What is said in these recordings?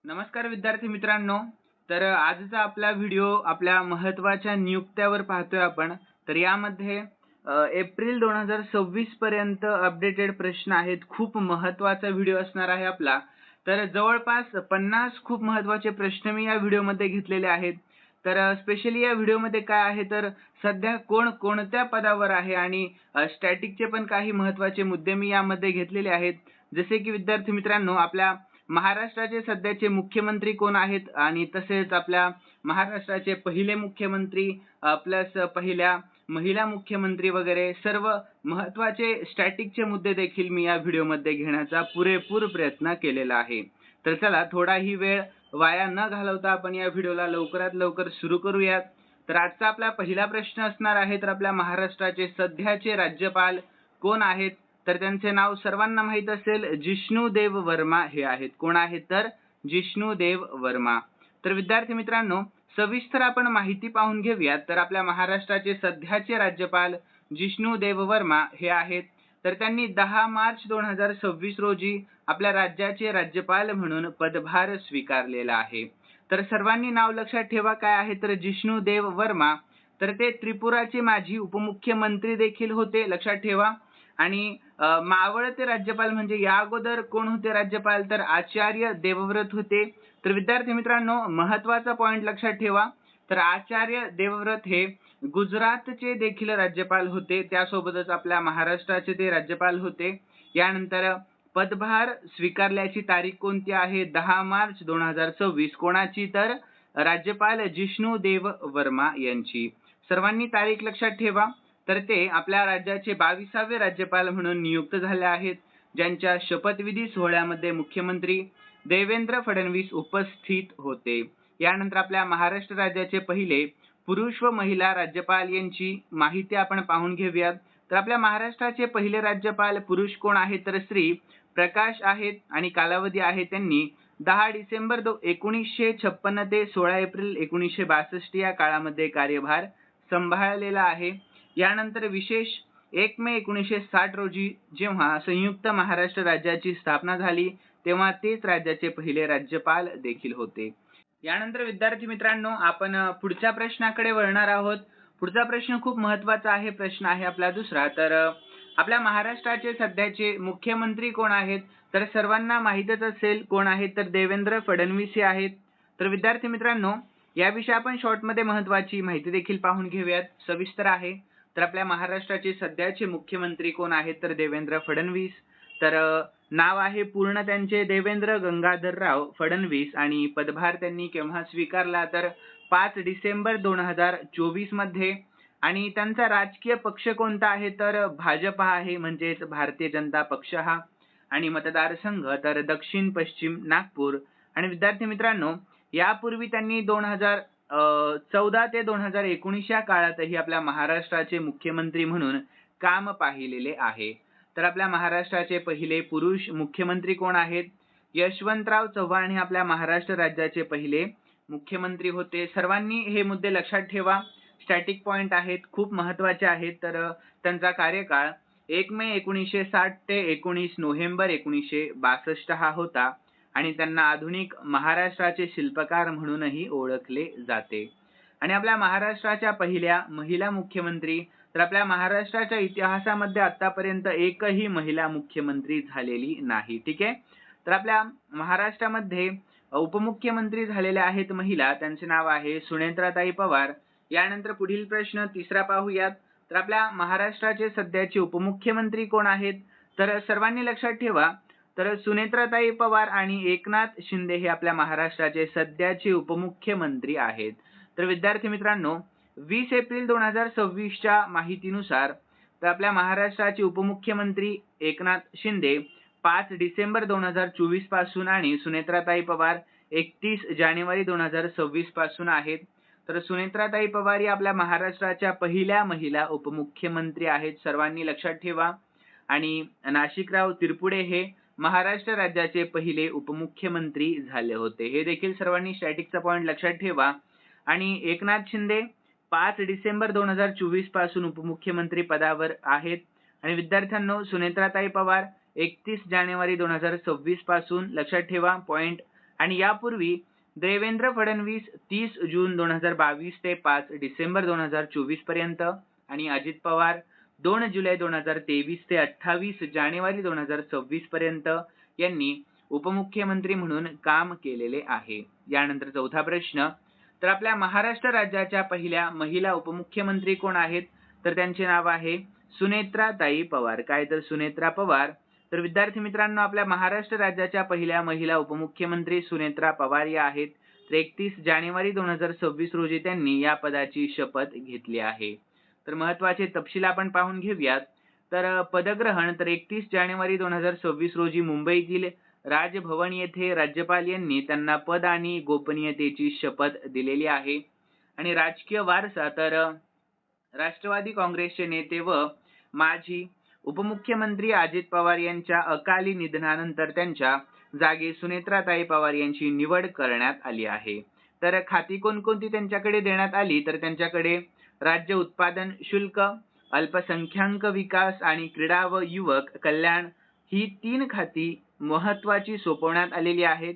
नमस्कार विद्यार्थी मित्रांनो. तर आजचा आपला व्हिडिओ आपल्या महत्त्वाच्या नियुक्त्यावर पाहतोय आपण. तर यामध्ये एप्रिल 2026 पर्यंत अपडेटेड प्रश्न आहेत. खूप महत्त्वाचा व्हिडिओ असणार आहे आपला. तर जवळपास 50 खूप महत्त्वाचे प्रश्न मी या व्हिडिओमध्ये घेतलेले आहेत. तर स्पेशली या व्हिडिओमध्ये काय आहे तर सध्या कोण कोणत्या पदावर आहे आणि स्टॅटिकचे पण काही महत्त्वाचे मुद्दे मी यामध्ये घेतलेले आहेत. जसे की विद्यार्थी मित्रांनो, आपल्या महाराष्ट्राचे सध्याचे मुख्यमंत्री कोण आहेत आणि तसेच आपल्या महाराष्ट्राचे पहिले मुख्यमंत्री प्लस पहिल्या महिला मुख्यमंत्री वगैरे सर्व महत्त्वाचे स्टॅटिकचे मुद्दे देखील मी या व्हिडिओमध्ये घेण्याचा पुरेपूर प्रयत्न केलेला आहे. तर चला, थोडाही वेळ वाया न घालवता आपण या व्हिडिओला लवकरात लवकर सुरू करूयात. तर आजचा आपला पहिला प्रश्न असणार आहे, तर आपल्या महाराष्ट्राचे सध्याचे राज्यपाल कोण आहेत? तर त्यांचे नाव सर्वांना माहीत असेल, जिष्णुदेव वर्मा हे आहेत. कोण आहेत तर जिष्णुदेव वर्मा. तर विद्यार्थी मित्रांनो, सविस्तर आपण माहिती पाहून घेऊयात. तर आपल्या महाराष्ट्राचे सध्याचे राज्यपाल जिष्णुदेव वर्मा हे आहेत. तर त्यांनी 10 मार्च 2026 रोजी आपल्या राज्याचे राज्यपाल म्हणून पदभार स्वीकारलेला आहे. तर सर्वांनी नाव लक्षात ठेवा, काय आहे तर जिष्णुदेव वर्मा. तर ते त्रिपुराचे माजी उपमुख्यमंत्री देखील होते, लक्षात ठेवा. आणि मावळते राज्यपाल म्हणजे या अगोदर कोण होते राज्यपाल तर आचार्य देवव्रत होते. तर विद्यार्थी मित्रांनो, महत्त्वाचा पॉइंट लक्षात ठेवा. तर आचार्य देवव्रत हे गुजरातचे देखील राज्यपाल होते, त्यासोबतच आपल्या महाराष्ट्राचे ते राज्यपाल होते. यानंतर पदभार स्वीकारल्याची तारीख कोणती आहे? 10 मार्च 2026. कोणाची तर राज्यपाल जिष्णुदेव वर्मा यांची. सर्वांनी तारीख लक्षात ठेवा. तर ते आपल्या राज्याचे 22वे राज्यपाल म्हणून नियुक्त झाले आहेत, ज्यांच्या शपथविधी सोहळ्यामध्ये मुख्यमंत्री देवेंद्र फडणवीस उपस्थित होते. यानंतर आपल्या महाराष्ट्र राज्याचे पहिले पुरुष व महिला राज्यपाल यांची माहिती आपण पाहून घेऊयात. तर आपल्या महाराष्ट्राचे पहिले राज्यपाल पुरुष कोण आहेत तर श्री प्रकाश आहेत आणि कालावधी आहे त्यांनी 10 डिसेंबर 1956 ते 16 एप्रिल 1962 या काळामध्ये कार्यभार सांभाळलेला आहे. यानंतर विशेष 1 मे 1960 रोजी जेव्हा संयुक्त महाराष्ट्र राज्याची स्थापना झाली, तेव्हा तेच राज्याचे पहिले राज्यपाल देखील होते. यानंतर विद्यार्थी मित्रांनो, आपण पुढच्या प्रश्नाकडे वळणार आहोत. पुढचा प्रश्न खूप महत्त्वाचा आहे. प्रश्न आहे आपला दुसरा. तर आपल्या महाराष्ट्राचे सध्याचे मुख्यमंत्री कोण आहेत? तर सर्वांना माहीतच असेल कोण आहेत तर देवेंद्र फडणवीस हे आहेत. तर विद्यार्थी मित्रांनो, याविषयी आपण शॉर्टमध्ये महत्त्वाची माहिती देखील पाहून घेऊयात, सविस्तर आहे. तर आपल्या महाराष्ट्राचे सध्याचे मुख्यमंत्री कोण आहेत तर देवेंद्र फडणवीस. तर नाव आहे पूर्ण त्यांचे देवेंद्र गंगाधरराव फडणवीस आणि पदभार त्यांनी केव्हा स्वीकारला तर 5 डिसेंबर 2024 मध्ये. आणि त्यांचा राजकीय पक्ष कोणता आहे तर भाजप आहे, म्हणजेच भारतीय जनता पक्ष हा. आणि मतदारसंघ तर दक्षिण पश्चिम नागपूर. आणि विद्यार्थी मित्रांनो, यापूर्वी त्यांनी 2014 ते 2019 या काळातही आपल्या महाराष्ट्राचे मुख्यमंत्री म्हणून काम पाहिलेले आहे. तर आपल्या महाराष्ट्राचे पहिले पुरुष मुख्यमंत्री कोण आहेत? यशवंतराव चव्हाण हे आपल्या महाराष्ट्र राज्याचे पहिले मुख्यमंत्री होते. सर्वांनी हे मुद्दे लक्षात ठेवा. स्टॅटिक पॉइंट आहेत, खूप महत्त्वाचे आहेत. तर त्यांचा कार्यकाळ 1 मे 1960 ते 19 नोव्हेंबर 1962 हा होता. आणि त्यांना आधुनिक महाराष्ट्राचे शिल्पकार म्हणूनही ओळखले जाते. आणि आपल्या महाराष्ट्राच्या पहिल्या महिला मुख्यमंत्री. तर आपल्या महाराष्ट्राच्या इतिहासामध्ये आतापर्यंत एकही महिला मुख्यमंत्री झालेली नाही. ठीक आहे. तर आपल्या महाराष्ट्रामध्ये उपमुख्यमंत्री झालेल्या आहेत महिला, त्यांचे नाव आहे सुनेत्राताई पवार. यानंतर पुढील प्रश्न तिसरा पाहूयात. तर आपल्या महाराष्ट्राचे सध्याचे उपमुख्यमंत्री कोण आहेत? तर सर्वांनी लक्षात ठेवा. तर सुनेत्राताई पवार आणि एकनाथ शिंदे हे आपल्या महाराष्ट्राचे सध्याचे उपमुख्यमंत्री आहेत. तर विद्यार्थी मित्रांनो, 20 एप्रिल 2026 च्या माहितीनुसार तर आपल्या महाराष्ट्राचे उपमुख्यमंत्री एकनाथ शिंदे 5 डिसेंबर 2024 पासून आणि सुनेत्राताई पवार 31 जानेवारी 2026 पासून आहेत. तर सुनेत्राताई पवार या आपल्या महाराष्ट्राच्या पहिल्या महिला उपमुख्यमंत्री आहेत, सर्वांनी लक्षात ठेवा. आणि नाशिकराव तिरपुडे हे महाराष्ट्र राज्याचे पहिले उपमुख्यमंत्री झाले होते, हे देखील सर्वांनी स्टॅटिकचा पॉइंट लक्षात ठेवा. आणि एकनाथ शिंदे 5 डिसेंबर 2024 पासून उपमुख्यमंत्री पदावर आहेत. आणि विद्यार्थ्यांनो, सुनेत्राताई पवार 31 जानेवारी 2026 पासून, लक्षात ठेवा पॉइंट. आणि यापूर्वी देवेंद्र फडणवीस 30 जून 2022 ते 5 डिसेंबर 2024 पर्यंत आणि अजित पवार 2 जुलै 2023 ते 28 जानेवारी 2026 पर्यंत यांनी उपमुख्यमंत्री म्हणून काम केलेले आहे. यानंतर चौथा प्रश्न, तर आपल्या महाराष्ट्र राज्याच्या पहिल्या महिला उपमुख्यमंत्री कोण आहेत? तर त्यांचे नाव आहे सुनेत्राताई पवार. काय तर सुनेत्रा पवार. तर विद्यार्थी मित्रांनो, आपल्या महाराष्ट्र राज्याच्या पहिल्या महिला उपमुख्यमंत्री सुनेत्रा पवार या आहेत. तर 31 जानेवारी 2026 रोजी त्यांनी या पदाची शपथ घेतली आहे. तर महत्त्वाचे तपशील आपण पाहून घेऊयात. तर पदग्रहण तर 31 जानेवारी 2026 रोजी मुंबईतील राजभवन येथे राज्यपाल यांनी त्यांना पद आणि गोपनीयतेची शपथ दिलेली आहे. आणि राजकीय वारसा तर राष्ट्रवादी काँग्रेसचे नेते व माजी उपमुख्यमंत्री अजित पवार यांच्या अकाली निधनानंतर त्यांच्या जागी सुनेत्राताई पवार यांची निवड करण्यात आली आहे. तर खाती कोणकोणती त्यांच्याकडे देण्यात आली? तर त्यांच्याकडे राज्य उत्पादन शुल्क, अल्पसंख्याक विकास आणि क्रीडा व युवक कल्याण ही 3 खाती महत्त्वाची सोपवण्यात आलेली आहेत.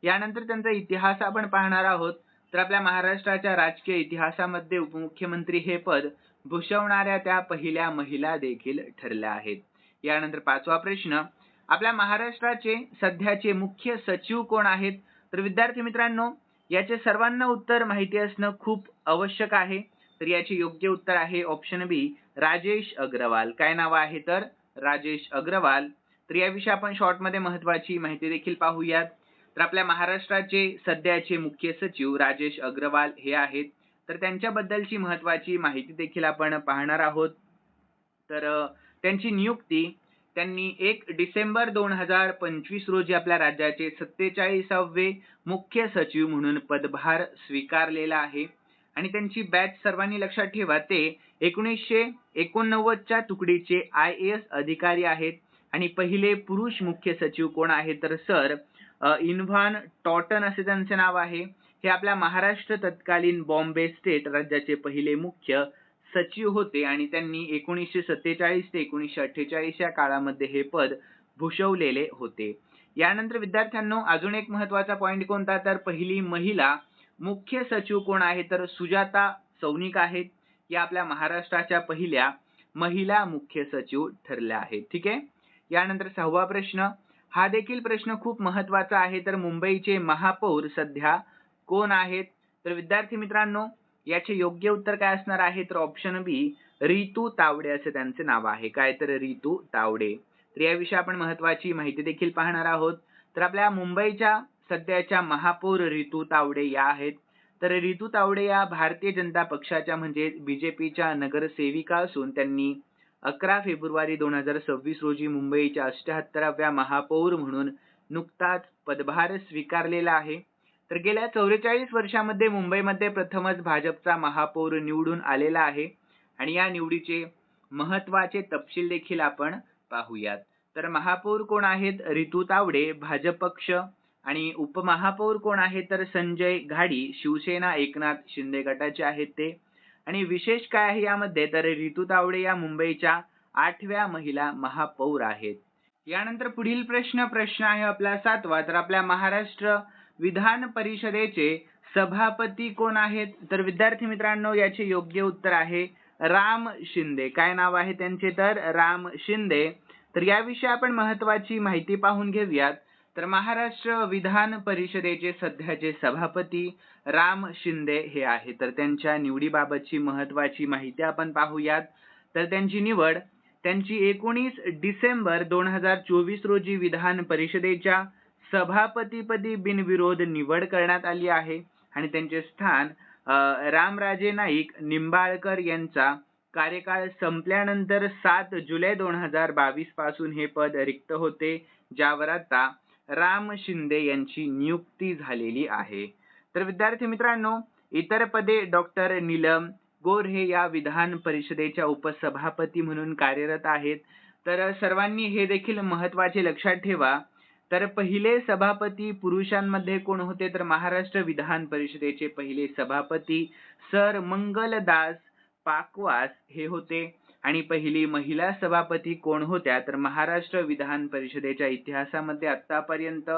यानंतर त्यांचा इतिहास आपण पाहणार आहोत. तर आपल्या महाराष्ट्राच्या राजकीय इतिहासामध्ये उपमुख्यमंत्री हे पद भूषवणाऱ्या त्या पहिल्या महिला देखील ठरल्या आहेत. यानंतर 5वा प्रश्न, आपल्या महाराष्ट्राचे सध्याचे मुख्य सचिव कोण आहेत? तर विद्यार्थी मित्रांनो, याचे सर्वांना उत्तर माहिती असणं खूप आवश्यक आहे. तर याचे योग्य उत्तर आहे ऑप्शन बी, राजेश अग्रवाल. काय नाव आहे? तर राजेश अग्रवाल. तर याविषयी आपण शॉर्टमध्ये महत्त्वाची माहिती देखील पाहूयात. तर आपल्या महाराष्ट्राचे सध्याचे मुख्य सचिव राजेश अग्रवाल हे आहेत. तर त्यांच्याबद्दलची महत्त्वाची माहिती देखील आपण पाहणार आहोत. तर त्यांची नियुक्ती त्यांनी 1 डिसेंबर 2025 रोजी आपल्या राज्याचे 47वे मुख्य सचिव म्हणून पदभार स्वीकारलेला आहे. आणि त्यांची बॅच सर्वांनी लक्षात ठेवा, ते 1989च्या तुकडीचे IAS अधिकारी आहेत. आणि पहिले पुरुष मुख्य सचिव कोण आहेत? तर सर इव्हान टॉटन असे त्यांचे नाव आहे. हे आपल्या महाराष्ट्र तत्कालीन बॉम्बे स्टेट राज्याचे पहिले मुख्य सचिव होते आणि त्यांनी 1947 ते 1948 या काळामध्ये हे पद भूषवलेले होते. यानंतर विद्यार्थ्यांनो, अजून एक महत्त्वाचा पॉइंट कोणता? तर पहिली महिला मुख्य सचिव कोण आहे? तर सुजाता सौनिक आहेत. या आपल्या महाराष्ट्राच्या पहिल्या महिला मुख्य सचिव ठरल्या आहेत. ठीक आहे. यानंतर 6वा प्रश्न, हा देखील प्रश्न खूप महत्त्वाचा आहे. तर मुंबईचे महापौर सध्या कोण आहेत? तर विद्यार्थी मित्रांनो, याचे योग्य उत्तर काय असणार आहे? तर ऑप्शन बी, रितू तावडे असे त्यांचे नाव आहे. काय? तर रितू तावडे. तर याविषयी आपण महत्त्वाची माहिती देखील पाहणार आहोत. तर आपल्या मुंबईच्या सध्याच्या महापौर रितू तावडे या आहेत. तर रितू तावडे या भारतीय जनता पक्षाच्या म्हणजे BJPच्या नगरसेविका असून त्यांनी 11 फेब्रुवारी 2026 रोजी मुंबईच्या 78व्या महापौर म्हणून नुकताच पदभार स्वीकारलेला आहे. तर गेल्या 44 वर्षामध्ये मुंबईमध्ये प्रथमच भाजपचा महापौर निवडून आलेला आहे. आणि या निवडीचे महत्त्वाचे तपशील देखील आपण पाहूयात. तर महापौर कोण आहेत? रितू तावडे, भाजप पक्ष. आणि उपमहापौर कोण आहेत? तर संजय घाडी, शिवसेना एकनाथ शिंदे गटाचे आहेत ते. आणि विशेष काय आहे यामध्ये? तर रितू तावडे या मुंबईच्या 8व्या महिला महापौर आहेत. यानंतर पुढील प्रश्न आहे आपला 7वा. तर आपल्या महाराष्ट्र विधान परिषदेचे सभापती कोण आहेत? तर विद्यार्थी मित्रांनो, याचे योग्य उत्तर आहे राम शिंदे. काय नाव आहे त्यांचे? तर राम शिंदे. तर याविषयी आपण महत्त्वाची माहिती पाहून घेऊयात. तर महाराष्ट्र विधान परिषदेचे सध्याचे सभापती राम शिंदे हे आहेत. तर त्यांच्या निवडीबाबतची महत्त्वाची माहिती आपण पाहूयात. तर त्यांची निवड त्यांची 19 डिसेंबर 2024 रोजी विधान परिषदेच्या सभापतीपदी बिनविरोध निवड करण्यात आली आहे. आणि त्यांचे स्थान रामराजे नाईक निंबाळकर यांचा कार्यकाळ संपल्यानंतर 7 जुलै 2022 पासून हे पद रिक्त होते, ज्यावर आता राम शिंदे यांची नियुक्ती झालेली आहे. तर विद्यार्थी मित्रांनो, इतर पदे डॉक्टर नीलम गोऱ्हे या विधान परिषदेच्या उपसभापती म्हणून कार्यरत आहेत. तर सर्वांनी हे देखील महत्त्वाचे लक्षात ठेवा. तर पहिले सभापती पुरुषांमध्ये कोण होते? तर महाराष्ट्र विधान परिषदेचे पहिले सभापती सर मंगलदास पाकवास हे होते. आणि पहिली महिला सभापती कोण होत्या? तर महाराष्ट्र विधान परिषदेच्या इतिहासामध्ये आतापर्यंत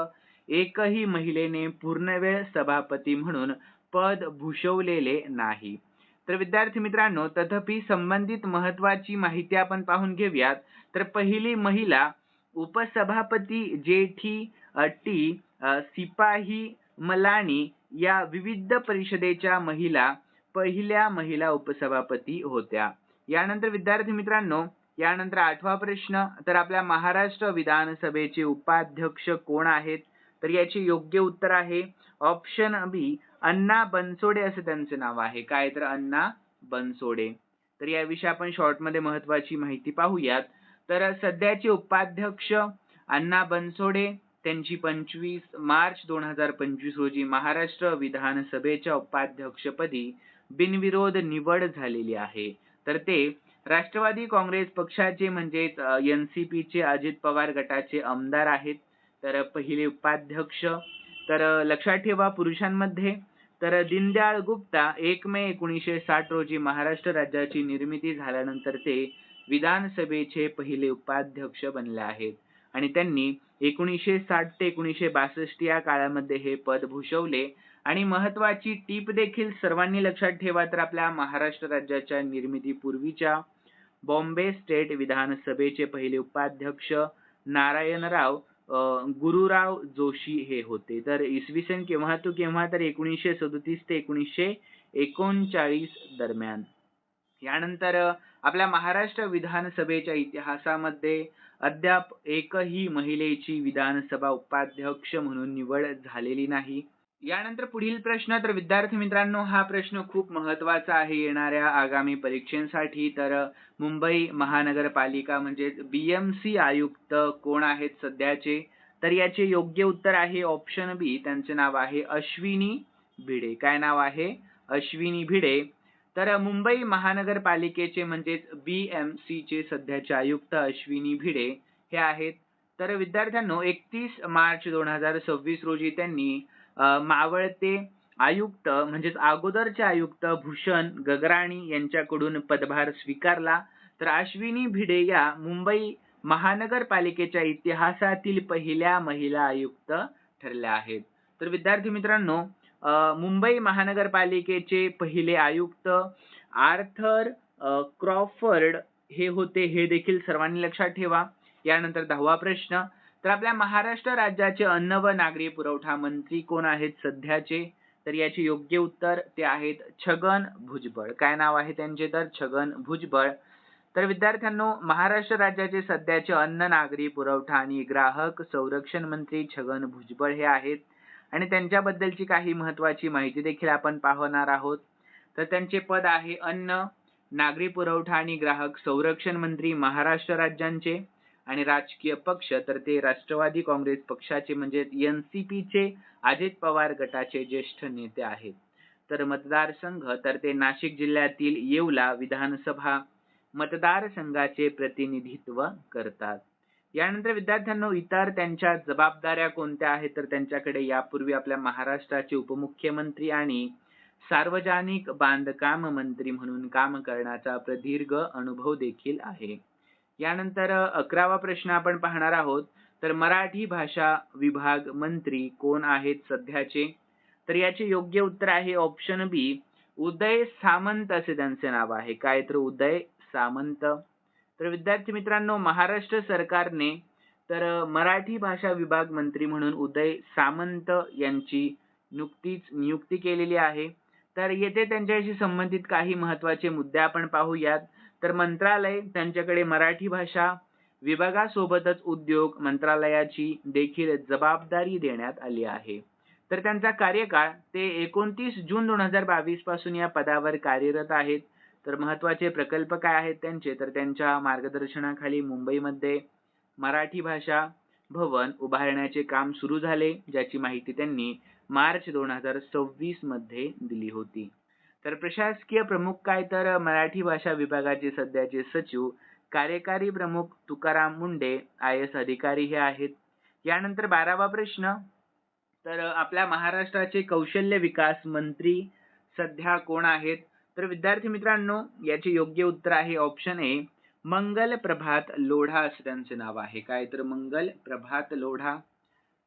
एकही महिलेने पूर्णवेळ सभापती म्हणून पद भूषवलेले नाही. तर विद्यार्थी मित्रांनो, तथापि संबंधित महत्वाची माहिती आपण पाहून घेऊयात. तर पहिली महिला उपसभापती जेठी टी सिपाही मलानी या विविध परिषदेच्या पहिल्या महिला उपसभापती होत्या. यानंतर विद्यार्थी मित्रांनो, यानंतर 8वा प्रश्न, तर आपल्या महाराष्ट्र विधानसभेचे उपाध्यक्ष कोण आहेत? तर याचे योग्य उत्तर आहे ऑप्शन बी, अण्णा बनसोडे असं त्यांचे नाव आहे. काय? तर अण्णा बनसोडे. तर याविषयी आपण शॉर्ट मध्ये महत्वाची माहिती पाहूयात. तर सध्याचे उपाध्यक्ष अण्णा बनसोडे, त्यांची 25 मार्च 2025 रोजी महाराष्ट्र विधानसभेच्या उपाध्यक्षपदी बिनविरोध निवड झालेली आहे. तर ते राष्ट्रवादी काँग्रेस पक्षाचे म्हणजेच NCP चे अजित पवार गटाचे आमदार आहेत. तर पहिले उपाध्यक्ष, तर लक्षात ठेवा पुरुषांमध्ये, तर दीनदयाळ गुप्ता 1 मे 1960 रोजी महाराष्ट्र राज्याची निर्मिती झाल्यानंतर ते विधानसभेचे पहिले उपाध्यक्ष बनले आहेत आणि त्यांनी 1960 ते 1962 या काळामध्ये हे पद भूषवले. आणि महत्वाची टीप देखील सर्वांनी लक्षात ठेवा, तर आपल्या महाराष्ट्र राज्याच्या निर्मितीपूर्वीच्या बॉम्बे स्टेट विधानसभेचे पहिले उपाध्यक्ष नारायणराव गुरुराव जोशी हे होते. तर इसवी सन केव्हा तो केव्हा, तर 1937 ते 1939 दरम्यान. यानंतर आपल्या महाराष्ट्र विधानसभेच्या इतिहासामध्ये अद्याप एकही महिलेची विधानसभा उपाध्यक्ष म्हणून निवड झालेली नाही. यानंतर पुढील प्रश्न, तर विद्यार्थी मित्रांनो, हा प्रश्न खूप महत्वाचा आहे येणाऱ्या आगामी परीक्षेसाठी. तर मुंबई महानगरपालिका म्हणजे BMC आयुक्त कोण आहेत सध्याचे? तर याचे योग्य उत्तर आहे ऑप्शन बी, त्यांचे नाव आहे अश्विनी भिडे. काय नाव आहे? अश्विनी भिडे. तर मुंबई महानगरपालिकेचे म्हणजेच BMC चे सध्याचे आयुक्त अश्विनी भिडे हे आहेत. तर विद्यार्थ्यांनो, 31 मार्च 2026 रोजी त्यांनी मावळते आयुक्त म्हणजेच अगोदरचे आयुक्त भूषण गगराणी यांच्याकडून पदभार स्वीकारला. तर अश्विनी भिडे या मुंबई महानगरपालिकेच्या इतिहासातील पहिल्या महिला आयुक्त ठरल्या आहेत. तर विद्यार्थी मित्रांनो, मुंबई महानगरपालिकेचे पहिले आयुक्त आर्थर क्रॉफर्ड हे होते, हे देखील सर्वांनी लक्षात ठेवा. यानंतर 10वा प्रश्न, तर आपल्या महाराष्ट्र राज्याचे अन्न व नागरी पुरवठा मंत्री कोण आहेत सध्याचे? तर याचे योग्य उत्तर ते आहेत छगन भुजबळ. काय नाव आहे त्यांचे? तर छगन भुजबळ. तर विद्यार्थ्यांनो, महाराष्ट्र राज्याचे सध्याचे अन्न, नागरी पुरवठा आणि ग्राहक संरक्षण मंत्री छगन भुजबळ हे आहेत आणि त्यांच्याबद्दलची काही महत्वाची माहिती देखील आपण पाहणार आहोत. तर त्यांचे पद आहे अन्न, नागरी पुरवठा आणि ग्राहक संरक्षण मंत्री महाराष्ट्र राज्यांचे. आणि राजकीय पक्ष, तर ते राष्ट्रवादी काँग्रेस पक्षाचे म्हणजे NCP चे अजित पवार गटाचे ज्येष्ठ नेते आहेत. तर मतदारसंघ, तर ते नाशिक जिल्ह्यातील येवला विधानसभा मतदारसंघाचे प्रतिनिधित्व करतात. यानंतर विद्यार्थ्यांनो, इतर त्यांच्या जबाबदाऱ्या कोणत्या आहेत? तर त्यांच्याकडे यापूर्वी आपल्या महाराष्ट्राचे उपमुख्यमंत्री आणि सार्वजनिक बांधकाम मंत्री म्हणून काम करण्याचा प्रदीर्घ अनुभव देखील आहे. यानंतर 11वा प्रश्न आपण पाहणार आहोत. तर मराठी भाषा विभाग मंत्री कोण आहेत सध्याचे? तर याचे योग्य उत्तर आहे ऑप्शन बी, उदय सामंत असे त्यांचे नाव आहे. काय? तर उदय सामंत. तर विद्यार्थी मित्रांनो, महाराष्ट्र सरकारने तर मराठी भाषा विभाग मंत्री म्हणून उदय सामंत यांची नुकतीच नियुक्ती केलेली आहे. तर येथे त्यांच्याशी संबंधित काही महत्त्वाचे मुद्दे आपण पाहूयात. तर मंत्रालय, त्यांच्याकडे मराठी भाषा विभागासोबतच उद्योग मंत्रालयाची देखील जबाबदारी देण्यात आली आहे. तर त्यांचा कार्यकाळ ते 29 जून 2022 पासून या पदावर कार्यरत आहेत. तर महत्त्वाचे प्रकल्प काय आहेत त्यांचे? तर त्यांच्या मार्गदर्शनाखाली मुंबईमध्ये मराठी भाषा भवन उभारण्याचे काम सुरू झाले, ज्याची माहिती त्यांनी मार्च 2026 मध्ये दिली होती. तर प्रशासकीय प्रमुख काय? तर मराठी भाषा विभागाचे सध्याचे सचिव कार्यकारी प्रमुख तुकाराम मुंडे IAS अधिकारी हे आहेत. यानंतर 12वा प्रश्न, तर आपल्या महाराष्ट्राचे कौशल्य विकास मंत्री सध्या कोण आहेत? तर विद्यार्थी मित्रांनो, याचे योग्य उत्तर आहे ऑप्शन ए, मंगल प्रभात लोढा असे त्यांचे नाव आहे. काय? तर मंगल प्रभात लोढा.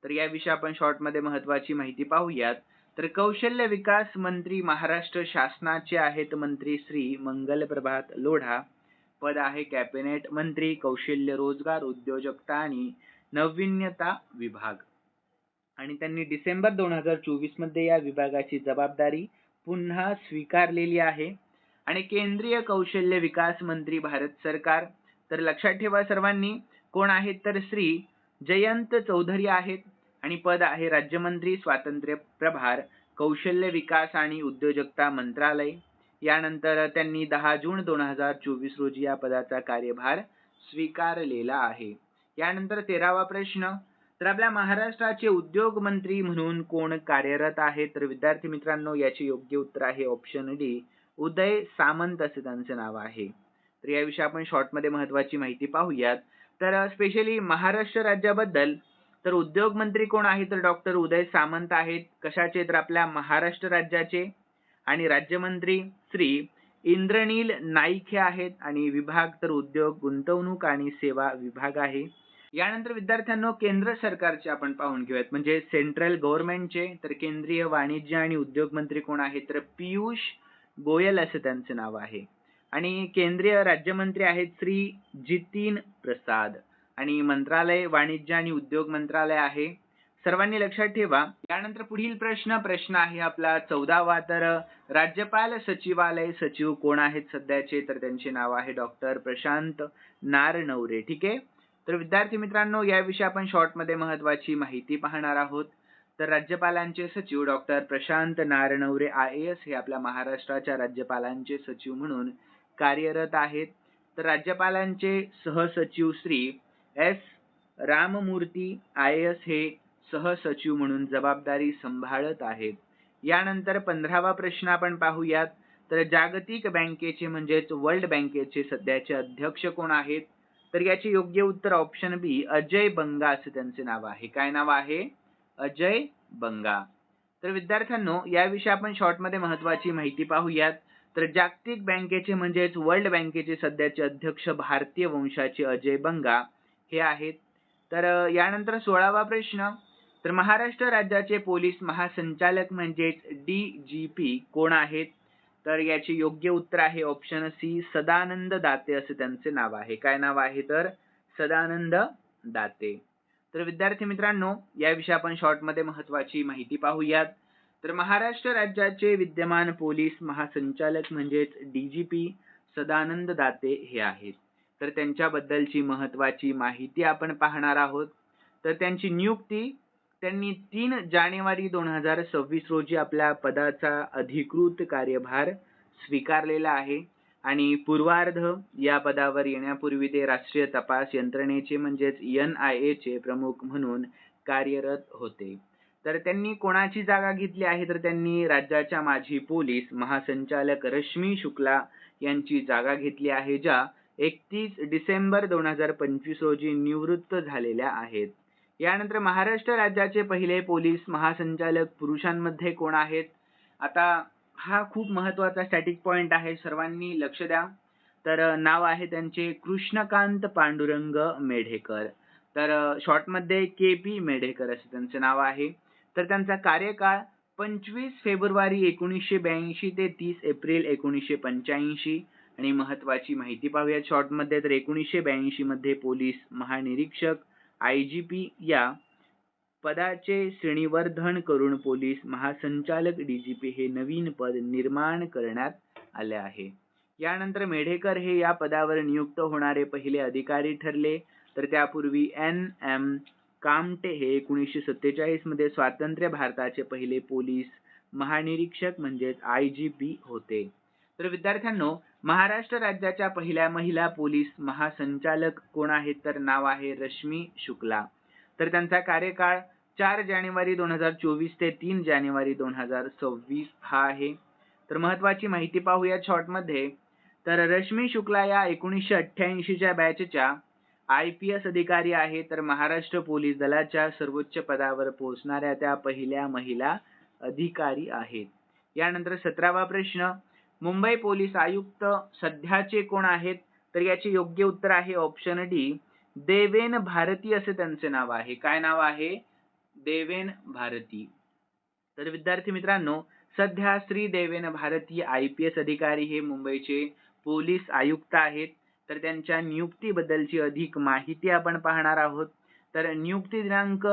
तर याविषयी आपण शॉर्टमध्ये महत्त्वाची माहिती पाहूयात. तर कौशल्य विकास मंत्री महाराष्ट्र शासनाचे आहेत मंत्री श्री मंगल प्रभात लोढा. पद आहे कॅबिनेट मंत्री कौशल्य रोजगार उद्योजकता आणि नाविन्यता विभाग. आणि त्यांनी डिसेंबर 2024 मध्ये या विभागाची जबाबदारी पुन्हा स्वीकारलेली आहे. आणि केंद्रीय कौशल्य विकास मंत्री भारत सरकार. तर लक्षात ठेवा सर्वांनी कोण आहेत तर श्री जयंत चौधरी आहेत. आणि पद आहे राज्यमंत्री स्वातंत्र्य प्रभार कौशल्य विकास आणि उद्योजकता मंत्रालय. यानंतर त्यांनी 10 जून 2024 रोजी या पदाचा कार्यभार स्वीकारलेला आहे. यानंतर 13वा प्रश्न. तर आपल्या महाराष्ट्राचे उद्योग मंत्री म्हणून कोण कार्यरत आहे तर विद्यार्थी मित्रांनो याचे योग्य उत्तर आहे ऑप्शन डी उदय सामंत असे त्यांचे नाव आहे. तर याविषयी आपण शॉर्टमध्ये महत्त्वाची माहिती पाहूयात. तर स्पेशली महाराष्ट्र राज्याबद्दल तर उद्योग मंत्री कोण आहे तर डॉक्टर उदय सामंत आहेत. कशाचे तर आपल्या महाराष्ट्र राज्याचे. आणि राज्यमंत्री श्री इंद्रनील नाईक हे आहेत. आणि विभाग तर उद्योग गुंतवणूक आणि सेवा विभाग आहे. यानंतर विद्यार्थ्यांनो केंद्र सरकारचे आपण पाहून घेऊयात म्हणजे सेंट्रल गव्हर्नमेंटचे. तर केंद्रीय वाणिज्य आणि उद्योग मंत्री कोण आहेत तर पियुष गोयल असे त्यांचे नाव आहे. आणि केंद्रीय राज्यमंत्री आहेत श्री जितीन प्रसाद. आणि मंत्रालय वाणिज्य आणि उद्योग मंत्रालय आहे. सर्वांनी लक्षात ठेवा. यानंतर पुढील प्रश्न आहे आपला 14वा. तर राज्यपाल सचिवालय सचिव कोण आहेत सध्याचे तर त्यांचे नाव आहे डॉक्टर प्रशांत नारनवरे. ठीक आहे. तर विद्यार्थी मित्रांनो याविषयी आपण शॉर्टमध्ये महत्त्वाची माहिती पाहणार आहोत. तर राज्यपालांचे सचिव डॉक्टर प्रशांत नारनवरे IAS हे आपल्या महाराष्ट्राच्या राज्यपालांचे सचिव म्हणून कार्यरत आहेत. तर राज्यपालांचे सहसचिव श्री S राममूर्ती IAS हे सहसचिव म्हणून जबाबदारी सांभाळत आहेत. यानंतर 15वा प्रश्न आपण पाहूयात. तर जागतिक बँकेचे म्हणजेच वर्ल्ड बँकेचे सध्याचे अध्यक्ष कोण आहेत तर याचे योग्य उत्तर ऑप्शन बी अजय बंगा असे त्यांचे नाव आहे. काय नाव आहे? अजय बंगा. तर विद्यार्थ्यांनो याविषयी आपण शॉर्टमध्ये महत्त्वाची माहिती पाहूयात. तर जागतिक बँकेचे म्हणजेच वर्ल्ड बँकेचे सध्याचे अध्यक्ष भारतीय वंशाचे अजय बंगा हे आहेत. तर यानंतर 16वा प्रश्न. तर महाराष्ट्र राज्याचे पोलीस महासंचालक म्हणजेच DGP कोण आहेत तर याचे योग्य उत्तर आहे ऑप्शन सी सदानंद दाते असे त्यांचे नाव आहे. काय नाव आहे तर सदानंद दाते. तर विद्यार्थी मित्रांनो याविषयी आपण शॉर्टमध्ये महत्त्वाची माहिती पाहूयात. तर महाराष्ट्र राज्याचे विद्यमान पोलीस महासंचालक म्हणजेच DGP सदानंद दाते हे आहेत. तर त्यांच्याबद्दलची महत्त्वाची माहिती आपण पाहणार आहोत. तर त्यांची नियुक्ती त्यांनी 3 जानेवारी 2026 रोजी आपल्या पदाचा अधिकृत कार्यभार स्वीकारलेला आहे. आणि पूर्वार्ध या पदावर येण्यापूर्वी ते राष्ट्रीय तपास यंत्रणेचे म्हणजेच NIA चे प्रमुख म्हणून कार्यरत होते. तर त्यांनी कोणाची जागा घेतली आहे तर त्यांनी राज्याच्या माजी पोलीस महासंचालक रश्मी शुक्ला यांची जागा घेतली आहे ज्या 31 डिसेंबर 2025 रोजी निवृत्त झालेल्या आहेत. यानंतर महाराष्ट्र राज्याचे पहिले पोलीस महासंचालक पुरुषांमध्ये कोण आहेत. आता हा खूप महत्त्वाचा स्टॅटिक पॉइंट आहे सर्वांनी लक्ष द्या. तर नाव आहे त्यांचे कृष्णकांत पांडुरंग मेढेकर. तर शॉर्टमध्ये KP मेढेकर असे त्यांचे नाव आहे. तर त्यांचा कार्यकाळ 25 फेब्रुवारी 1982 ते 30 एप्रिल 1985. आणि महत्त्वाची माहिती पाहूया शॉर्टमध्ये. तर 1982 मध्ये पोलीस महानिरीक्षक IGP या पदाचे श्रेणीवर्धन करून पोलीस महासंचालक DGP हे नवीन पद निर्माण करण्यात आले आहे. यानंतर मेढेकर हे या पदावर नियुक्त होणारे पहिले अधिकारी ठरले. तर त्यापूर्वी NM कामटे हे 1947 मध्ये स्वातंत्र्य भारताचे पहिले पोलीस महानिरीक्षक म्हणजेच IGP होते. तर विद्यार्थ्यांनो महाराष्ट्र राज्याच्या पहिल्या महिला पोलीस महासंचालक कोण आहेत तर नाव आहे रश्मी शुक्ला. तर त्यांचा कार्यकाळ 4 जानेवारी 2024 ते 3 जानेवारी 2026 हा आहे. तर महत्त्वाची माहिती पाहूया शॉर्टमध्ये. तर रश्मी शुक्ला या 1988 च्या बॅचच्या IPS अधिकारी आहे. तर महाराष्ट्र पोलीस दलाच्या सर्वोच्च पदावर पोहोचणाऱ्या त्या पहिल्या महिला अधिकारी आहेत. यानंतर 17वा प्रश्न. मुंबई पोलीस आयुक्त सध्याचे कोण आहेत तर याचे योग्य उत्तर आहे ऑप्शन डी देवेन भारती असे त्यांचे नाव आहे. काय नाव आहे? देवेन भारती. तर विद्यार्थी मित्रांनो, सध्या श्री देवेन भारती IPS अधिकारी हे मुंबईचे पोलीस आयुक्त आहेत. तर त्यांच्या नियुक्तीबद्दलची अधिक माहिती आपण पाहणार आहोत. तर नियुक्ती दिनांक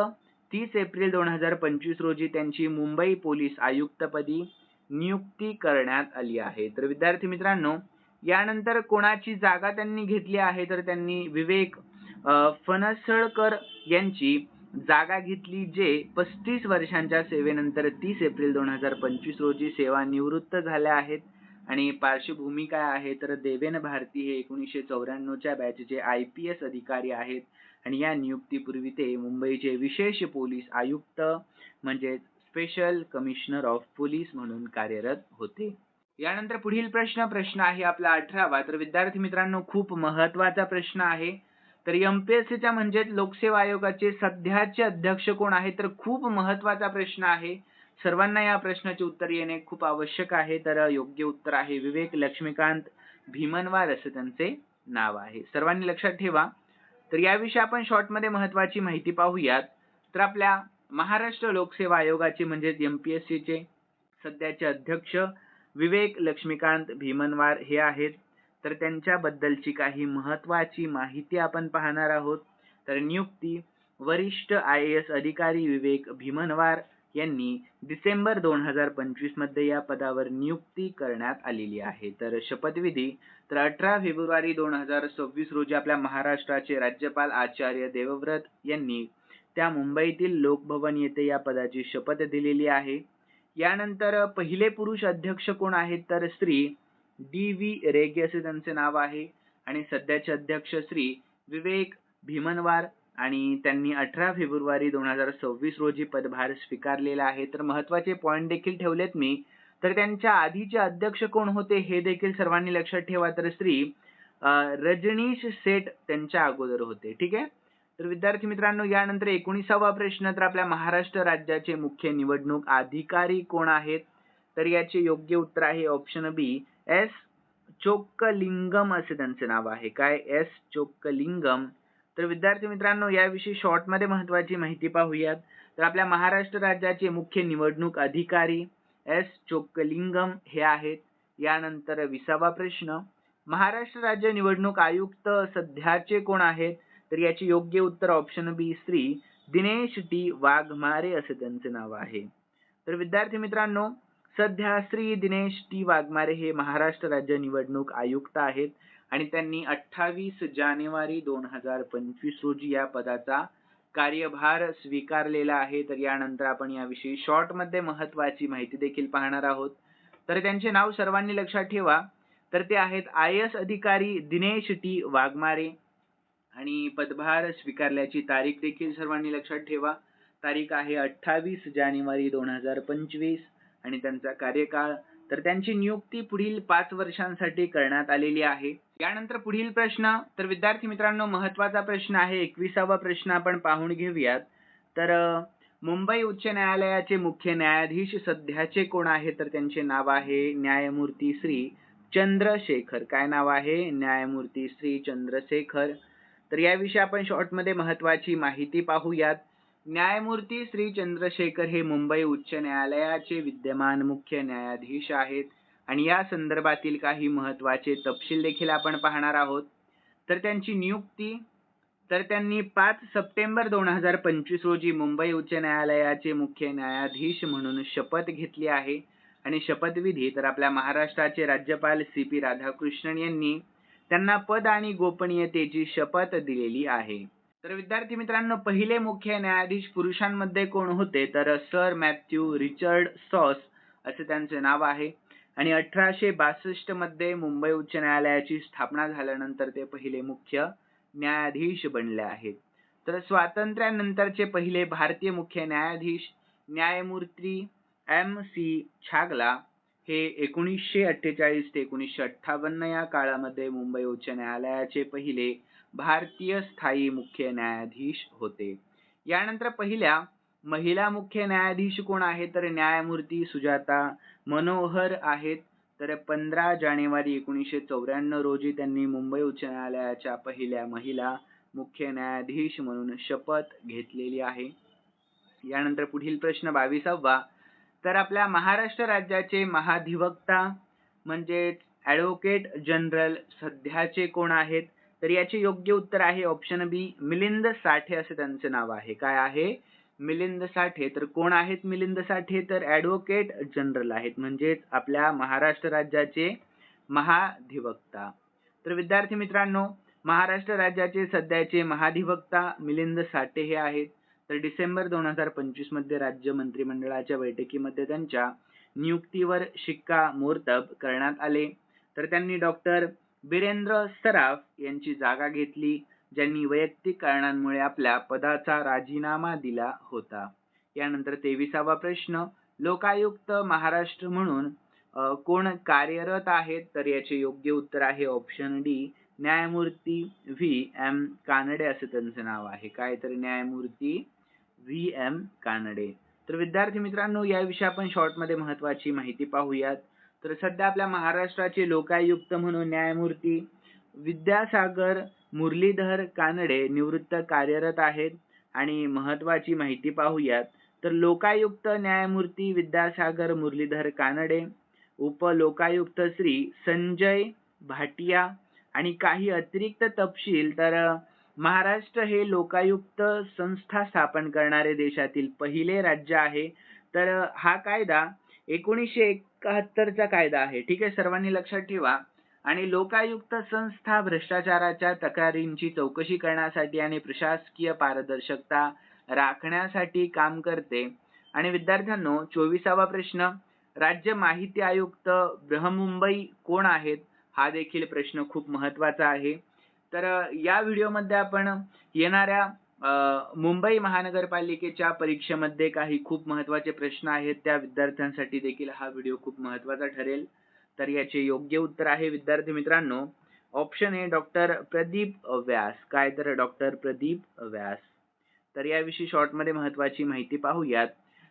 30 एप्रिल 2025 रोजी त्यांची मुंबई पोलीस आयुक्तपदी नियुक्ती करण्यात आली आहे. तर विद्यार्थी मित्रांनो, यानंतर कोणाची जागा त्यांनी घेतली आहे, तर त्यांनी विवेक फणसळकर यांची जागा घेतली, जे 35 वर्षांच्या सेवेनंतर 30 एप्रिल 2025 रोजी सेवानिवृत्त झाले आहेत. आणि पार्श्वभूमी काय आहे, तर देवेन भारती हे 1994च्या बॅचचे IPS अधिकारी आहेत आणि या नियुक्तीपूर्वी ते मुंबईचे विशेष पोलीस आयुक्त म्हणजे स्पेशल कमिशनर ऑफ पोलीस म्हणून कार्यरत होते. यानंतर पुढील प्रश्न आहे आपला 18वा. तर विद्यार्थी मित्रांनो, खूप महत्त्वाचा प्रश्न आहे. तर MPSCच्या म्हणजे लोकसेवा आयोगाचे सध्याचे अध्यक्ष कोण आहेत, तर खूप महत्त्वाचा प्रश्न आहे. सर्वांना या प्रश्नाचे उत्तर येणे खूप आवश्यक आहे. तर योग्य उत्तर आहे विवेक लक्ष्मीकांत भीमनवार असे त्यांचे नाव आहे. सर्वांनी लक्षात ठेवा. तर याविषयी आपण शॉर्टमध्ये महत्त्वाची माहिती पाहूयात. तर आपल्या महाराष्ट्र लोकसेवा आयोगाचे म्हणजे MPSCचे सध्याचे अध्यक्ष विवेक लक्ष्मीकांत भीमनवार हे आहेत. तर त्यांच्याबद्दलची काही महत्त्वाची माहिती आपण पाहणार आहोत. तर नियुक्ती वरिष्ठ IAS अधिकारी विवेक भीमनवार यांनी डिसेंबर 2025 मध्ये या पदावर नियुक्ती करण्यात आलेली आहे. तर शपथविधी तर 18 फेब्रुवारी 2026 रोजी आपल्या महाराष्ट्राचे राज्यपाल आचार्य देवव्रत यांनी त्या मुंबईतील लोकभवन येथे या पदाची शपथ दिलेली आहे. यानंतर पहिले पुरुष अध्यक्ष कोण आहेत, तर श्री DV रेगे असे त्यांचे नाव आहे आणि सध्याचे अध्यक्ष श्री विवेक भीमनवार आणि त्यांनी 18 फेब्रुवारी 2026 रोजी पदभार स्वीकारलेला आहे. तर महत्त्वाचे पॉइंट देखील ठेवलेत मी. तर त्यांच्या आधीचे अध्यक्ष कोण होते हे देखील सर्वांनी लक्षात ठेवा. तर श्री रजनीश सेठ त्यांच्या अगोदर होते. ठीक आहे. तर विद्यार्थी मित्रांनो, यानंतर 19वा प्रश्न. तर आपल्या महाराष्ट्र राज्याचे मुख्य निवडणूक अधिकारी कोण आहेत, तर याचे योग्य उत्तर आहे ऑप्शन बी S चोक्कलिंगम असे त्यांचे नाव आहे. काय? S चोक्कलिंगम. तर विद्यार्थी मित्रांनो, याविषयी शॉर्टमध्ये महत्त्वाची माहिती पाहूयात. तर आपल्या महाराष्ट्र राज्याचे मुख्य निवडणूक अधिकारी S चोक्कलिंगम हे आहेत. यानंतर 20वा प्रश्न. महाराष्ट्र राज्य निवडणूक आयुक्त सध्याचे कोण आहेत, तर याचे योग्य उत्तर ऑप्शन बी श्री दिनेश टी वाघमारे असे त्यांचे नाव आहे. तर विद्यार्थी मित्रांनो, सध्या श्री दिनेश टी वाघमारे हे महाराष्ट्र राज्य निवडणूक आयुक्त आहेत आणि त्यांनी 28 जानेवारी 2025 रोजी या पदाचा कार्यभार स्वीकारलेला आहे. तर यानंतर आपण याविषयी शॉर्टमध्ये महत्त्वाची माहिती देखील पाहणार आहोत. तर त्यांचे नाव सर्वांनी लक्षात ठेवा. तर ते आहेत IAS अधिकारी दिनेश टी वाघमारे आणि पदभार स्वीकारल्याची तारीख देखील सर्वांनी लक्षात ठेवा. तारीख आहे 28 जानेवारी 2025 आणि त्यांचा कार्यकाळ तर त्यांची नियुक्ती पुढील 5 वर्षांसाठी करण्यात आलेली आहे. यानंतर पुढील प्रश्न. तर विद्यार्थी मित्रांनो, महत्त्वाचा प्रश्न आहे 21वा प्रश्न आपण पाहून घेऊयात. तर मुंबई उच्च न्यायालयाचे मुख्य न्यायाधीश सध्याचे कोण आहे, तर त्यांचे नाव आहे न्यायमूर्ती श्री चंद्रशेखर. काय नाव आहे? न्यायमूर्ती श्री चंद्रशेखर. तर याविषयी आपण शॉर्टमध्ये महत्त्वाची माहिती पाहूयात. न्यायमूर्ती श्री चंद्रशेखर हे मुंबई उच्च न्यायालयाचे विद्यमान मुख्य न्यायाधीश आहेत आणि या संदर्भातील काही महत्त्वाचे तपशील देखील आपण पाहणार आहोत. तर त्यांची नियुक्ती तर त्यांनी 5 सप्टेंबर 2025 रोजी मुंबई उच्च न्यायालयाचे मुख्य न्यायाधीश म्हणून शपथ घेतली आहे आणि शपथविधी तर आपल्या महाराष्ट्राचे राज्यपाल CP राधाकृष्णन यांनी त्यांना पद आणि गोपनीयतेची शपथ दिलेली आहे. तर विद्यार्थी मित्रांनो, पहिले मुख्य न्यायाधीश पुरुषांमध्ये कोण होते, तर सर मॅथ्यू रिचर्ड सॉस असे त्यांचे नाव आहे आणि 1862 मध्ये मुंबई उच्च न्यायालयाची स्थापना झाल्यानंतर ते पहिले मुख्य न्यायाधीश बनले आहेत. तर स्वातंत्र्यानंतरचे पहिले भारतीय मुख्य न्यायाधीश न्यायमूर्ती MC छागला हे 1948 ते 1958 या काळामध्ये मुंबई उच्च न्यायालयाचे पहिले भारतीय स्थायी मुख्य न्यायाधीश होते. यानंतर पहिल्या महिला मुख्य न्यायाधीश कोण आहेत, तर न्यायमूर्ती सुजाता मनोहर आहेत. तर 15 जानेवारी 1994 रोजी त्यांनी मुंबई उच्च न्यायालयाच्या पहिल्या महिला मुख्य न्यायाधीश म्हणून शपथ घेतलेली आहे. यानंतर पुढील प्रश्न 22वा. तर आपल्या महाराष्ट्र राज्याचे महाधिवक्ता म्हणजेच ॲडव्होकेट जनरल सध्याचे कोण आहेत? तर याचे योग्य उत्तर आहे ऑप्शन बी, मिलिंद साठे असे त्यांचे नाव आहे. काय आहे? मिलिंद साठे. तर कोण आहेत मिलिंद साठे? तर ॲडव्होकेट जनरल आहेत, म्हणजेच आपल्या महाराष्ट्र राज्याचे महाधिवक्ता. तर विद्यार्थी मित्रांनो, महाराष्ट्र राज्याचे सध्याचे महाधिवक्ता मिलिंद साठे हे आहेत. तर डिसेंबर 2025 मध्ये राज्य मंत्रिमंडळाच्या बैठकीमध्ये त्यांच्या नियुक्तीवर शिक्कामोर्तब करण्यात आले. तर त्यांनी डॉक्टर बिरेंद्र सराफ यांची जागा घेतली, ज्यांनी वैयक्तिक कारणांमुळे आपल्या पदाचा राजीनामा दिला होता. यानंतर 23वा प्रश्न, लोकायुक्त महाराष्ट्र म्हणून कोण कार्यरत आहेत? तर याचे योग्य उत्तर आहे ऑप्शन डी, न्यायमूर्ती V.M. कानडे असे त्यांचे नाव आहे. काय? तर न्यायमूर्ती V.M. कानडे. तर विद्यार्थी मित्रांनो, याविषयी आपण शॉर्टमध्ये महत्त्वाची माहिती पाहूयात. तर सध्या आपल्या महाराष्ट्राचे लोकायुक्त म्हणून न्यायमूर्ती विद्यासागर मुरलीधर कानडे निवृत्त कार्यरत आहेत. आणि महत्त्वाची माहिती पाहूयात. तर लोकायुक्त न्यायमूर्ती विद्यासागर मुरलीधर कानडे, उपलोकायुक्त श्री संजय भाटिया आणि काही अतिरिक्त तपशील. तर महाराष्ट्र हे लोकायुक्त संस्था स्थापन करणारे देशातील पहिले राज्य आहे. तर हा कायदा 1971चा कायदा आहे. ठीक आहे, सर्वांनी लक्षात ठेवा. आणि लोकायुक्त संस्था भ्रष्टाचाराच्या तक्रारींची चौकशी करण्यासाठी आणि प्रशासकीय पारदर्शकता राखण्यासाठी काम करते. आणि विद्यार्थ्यांनो, 24वा प्रश्न, राज्य माहिती आयुक्त बृहन्मुंबई कोण आहेत? हा देखील प्रश्न खूप महत्त्वाचा आहे. तर या व्हिडिओमध्ये आपण येणाऱ्या मुंबई महानगरपालिकेच्या परीक्षेमध्ये काही खूप महत्त्वाचे प्रश्न आहेत, त्या विद्यार्थ्यांसाठी देखील हा व्हिडिओ खूप महत्त्वाचा ठरेल. तर याचे योग्य उत्तर आहे विद्यार्थी मित्रांनो option A, doctor Pradeep Vyas. काय? तर डॉक्टर प्रदीप व्यास. तर याविषयी शॉर्टमध्ये महत्त्वाची माहिती पाहूयात.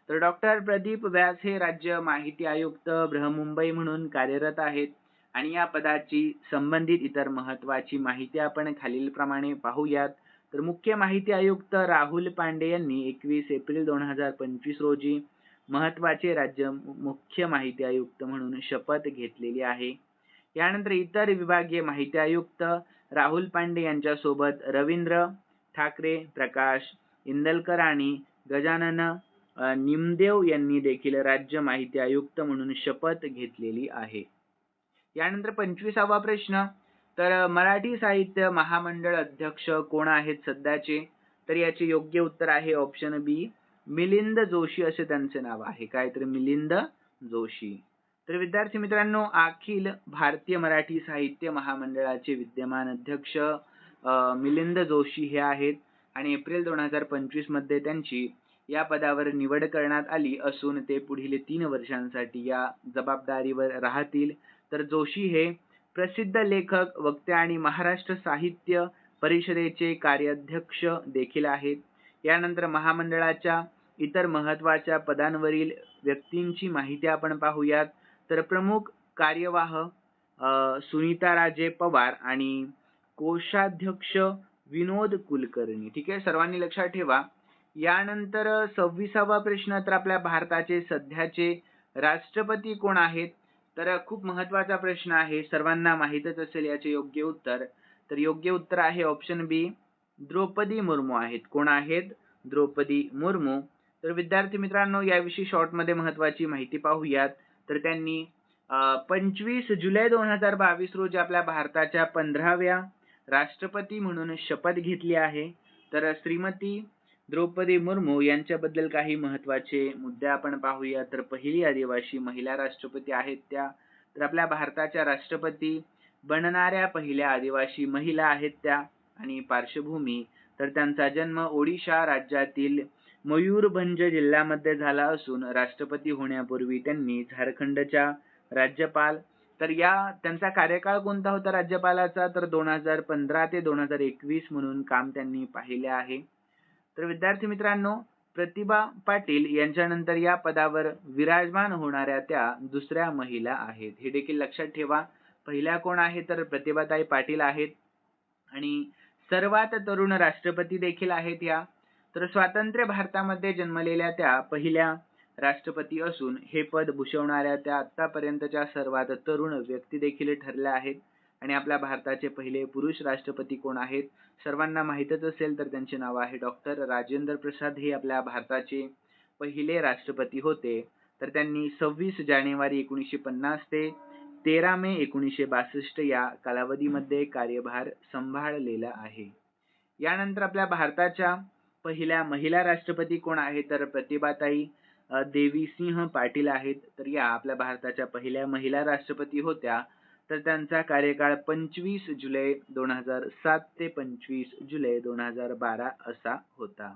तर डॉक्टर प्रदीप व्यास हे राज्य माहिती आयुक्त बृहन्मुंबई म्हणून कार्यरत आहेत. आणि या पदाची संबंधित इतर महत्त्वाची माहिती आपण खालीलप्रमाणे पाहूयात. तर मुख्य माहिती आयुक्त राहुल पांडे यांनी 21 एप्रिल 2025 रोजी महत्त्वाचे राज्य मुख्य माहिती आयुक्त म्हणून शपथ घेतलेली आहे. यानंतर इतर विभागीय माहिती आयुक्त राहुल पांडे यांच्यासोबत रवींद्र ठाकरे, प्रकाश इंदलकर आणि गजानन निमदेव यांनी देखील राज्य माहिती आयुक्त म्हणून शपथ घेतलेली आहे. यानंतर 25वा प्रश्न, तर मराठी साहित्य महामंडळ अध्यक्ष कोण आहेत सध्याचे? तर याचे योग्य उत्तर आहे ऑप्शन बी, मिलिंद जोशी असे त्यांचे नाव आहे. काय? तर मिलिंद जोशी. तर विद्यार्थी मित्रांनो, अखिल भारतीय मराठी साहित्य महामंडळाचे विद्यमान अध्यक्ष मिलिंद जोशी हे आहेत. आणि एप्रिल 2025 मध्ये त्यांची या पदावर निवड करण्यात आली असून ते पुढील 3 वर्षांसाठी या जबाबदारीवर राहतील. तर जोशी हे प्रसिद्ध लेखक, वक्ते आणि महाराष्ट्र साहित्य परिषदेचे कार्याध्यक्ष देखील आहेत. यानंतर महामंडळाच्या इतर महत्त्वाच्या पदांवरील व्यक्तींची माहिती आपण पाहूयात. तर प्रमुख कार्यवाह सुनीताराजे पवार आणि कोषाध्यक्ष विनोद कुलकर्णी. ठीक आहे, सर्वांनी लक्षात ठेवा. यानंतर 26वा प्रश्न, तर आपल्या भारताचे सध्याचे राष्ट्रपती कोण आहेत? तर खूप महत्त्वाचा प्रश्न आहे, सर्वांना माहीतच असेल याचे योग्य उत्तर. तर योग्य उत्तर आहे ऑप्शन बी, द्रौपदी मुर्मू आहेत. कोण आहेत? द्रौपदी मुर्मू. तर विद्यार्थी मित्रांनो, याविषयी शॉर्टमध्ये महत्त्वाची माहिती पाहूयात. तर त्यांनी 25 जुलै 2022 रोजी आपल्या भारताच्या 15व्या राष्ट्रपती म्हणून शपथ घेतली आहे. तर श्रीमती द्रौपदी मुर्मू यांच्याबद्दल काही महत्त्वाचे मुद्दे आपण पाहूया. तर पहिली आदिवासी महिला राष्ट्रपती आहेत त्या. तर आपल्या भारताच्या राष्ट्रपती बनणाऱ्या पहिल्या आदिवासी महिला आहेत त्या. आणि पार्श्वभूमी, तर त्यांचा जन्म ओडिशा राज्यातील मयूरभंज जिल्ह्यामध्ये झाला असून राष्ट्रपती होण्यापूर्वी त्यांनी झारखंडच्या राज्यपाल, तर त्यांचा कार्यकाळ कोणता होता राज्यपालाचा? तर 2015 ते 2021 म्हणून काम त्यांनी पाहिले आहे. तर विद्यार्थी मित्रांनो, प्रतिभा पाटील यांच्यानंतर या पदावर विराजमान होणाऱ्या त्या दुसऱ्या महिला आहेत. हे देखील लक्षात ठेवा. पहिल्या कोण आहे? तर प्रतिभाताई पाटील आहेत. आणि सर्वात तरुण राष्ट्रपती देखील आहेत या. तर स्वातंत्र्य भारतामध्ये जन्मलेल्या त्या पहिल्या राष्ट्रपती असून हे पद भूषवणाऱ्या त्या आतापर्यंतच्या सर्वात तरुण व्यक्ती देखील ठरल्या आहेत. आणि आपल्या भारताचे पहिले पुरुष राष्ट्रपती कोण आहेत? सर्वांना माहीतच असेल, तर त्यांचे नाव आहे डॉक्टर राजेंद्र प्रसाद. हे आपल्या भारताचे पहिले राष्ट्रपती होते. तर त्यांनी 26 जानेवारी 1950 ते 13 मे 1962 या कालावधीमध्ये कार्यभार सांभाळलेला आहे. यानंतर आपल्या भारताच्या पहिल्या महिला राष्ट्रपती कोण आहेत? तर प्रतिभाताई देवीसिंह पाटील आहेत. तर या आपल्या भारताच्या पहिल्या महिला राष्ट्रपती होत्या. तर त्यांचा कार्यकाळ 25 जुलै 2007 ते 25 जुलै 2012 असा होता.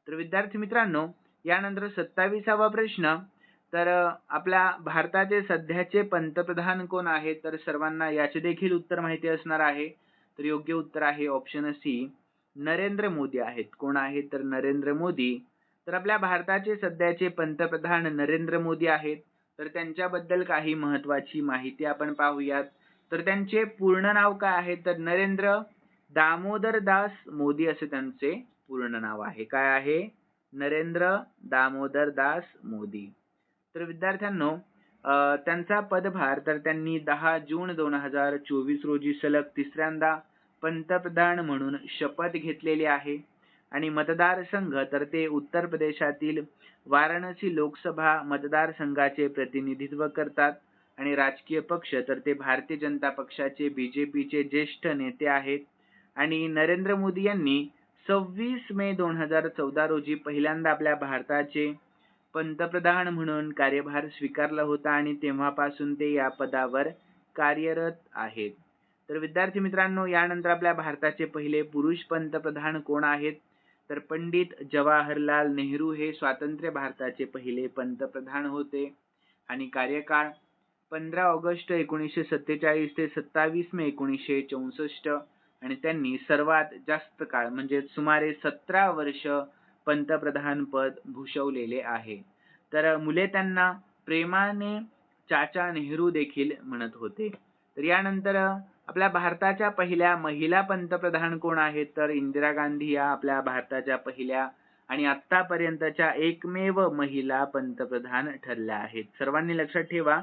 तर विद्यार्थी मित्रांनो, यानंतर 27वा प्रश्न. तर आपल्या भारताचे सध्याचे पंतप्रधान कोण आहेत? तर सर्वांना याचे देखील उत्तर माहिती असणार आहे. तर योग्य उत्तर आहे ऑप्शन सी, नरेंद्र मोदी आहेत. कोण आहेत? तर नरेंद्र मोदी. तर आपल्या भारताचे सध्याचे पंतप्रधान नरेंद्र मोदी आहेत. तर त्यांच्याबद्दल काही महत्त्वाची माहिती आपण पाहूयात. तर त्यांचे पूर्ण नाव काय आहे? तर नरेंद्र दामोदर दास मोदी असे त्यांचे पूर्ण नाव आहे. काय आहे? नरेंद्र दामोदर दास मोदी. तर विद्यार्थ्यांनो, त्यांचा पदभार तर त्यांनी 10 जून 2024 रोजी सलग तिसऱ्यांदा पंतप्रधान म्हणून शपथ घेतलेली आहे. आणि मतदारसंघ तर ते उत्तर प्रदेशातील वाराणसी लोकसभा मतदारसंघाचे प्रतिनिधित्व करतात. आणि राजकीय पक्ष तर ते भारतीय जनता पक्षाचे BJPचे ज्येष्ठ नेते आहेत. आणि नरेंद्र मोदी यांनी 26 मे 2014 रोजी पहिल्यांदा आपल्या भारताचे पंतप्रधान म्हणून कार्यभार स्वीकारला होता आणि तेव्हापासून ते या पदावर कार्यरत आहेत. तर विद्यार्थी मित्रांनो, यानंतर आपल्या भारताचे पहिले पुरुष पंतप्रधान कोण आहेत? तर पंडित जवाहरलाल नेहरू हे स्वातंत्र्य भारताचे पहिले पंतप्रधान होते. आणि कार्यकाळ 15 ऑगस्ट 1947 ते 27 मे 1964. आणि त्यांनी सर्वात जास्त काळ म्हणजे सुमारे 17 वर्ष पंतप्रधान पद भूषवलेले आहे. तर मुले त्यांना प्रेमाने चाचा नेहरू देखील म्हणत होते. तर यानंतर आपल्या भारताच्या पहिल्या महिला पंतप्रधान कोण आहेत? तर इंदिरा गांधी या आपल्या भारताच्या पहिल्या आणि आतापर्यंतच्या एकमेव महिला पंतप्रधान ठरल्या आहेत. सर्वांनी लक्षात ठेवा.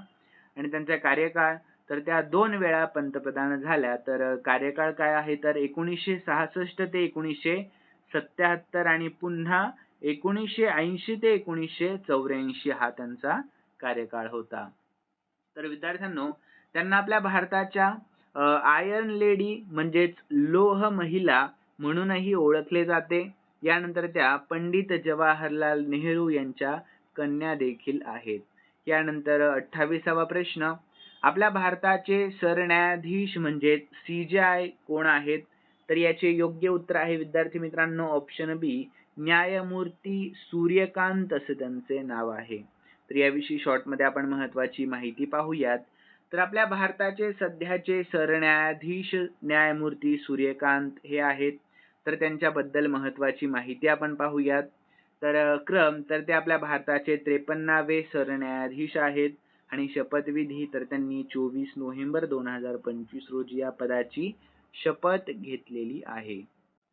आणि त्यांचा कार्यकाळ तर त्या 2 वेळा पंतप्रधान झाल्या. तर कार्यकाळ काय आहे? तर 1966 ते 1977 आणि पुन्हा 1980 ते 1984 हा त्यांचा कार्यकाळ होता. तर विद्यार्थ्यांनो, त्यांना आपल्या भारताच्या आयर्न लेडी म्हणजेच लोह महिला म्हणूनही ओळखले जाते. यानंतर त्या पंडित जवाहरलाल नेहरू यांच्या कन्या देखील आहेत. यानंतर 28वा प्रश्न. आपल्या भारताचे सरन्यायाधीश म्हणजेच CJI कोण आहेत? तर याचे योग्य उत्तर आहे विद्यार्थी मित्रांनो ऑप्शन बी, न्यायमूर्ती सूर्यकांत असे त्यांचे नाव आहे. तर याविषयी शॉर्टमध्ये आपण महत्त्वाची माहिती पाहूयात. तर आपल्या भारताचे सध्याचे सरन्यायाधीश न्यायमूर्ती सूर्यकांत हे आहेत. तर त्यांच्याबद्दल महत्त्वाची माहिती आपण पाहूयात. तर क्रम तर ते आपल्या भारताचे 53वे सरन्यायाधीश आहेत. आणि शपथविधी तर त्यांनी 24 नोव्हेंबर 2025 रोजी या पदाची शपथ घेतलेली आहे.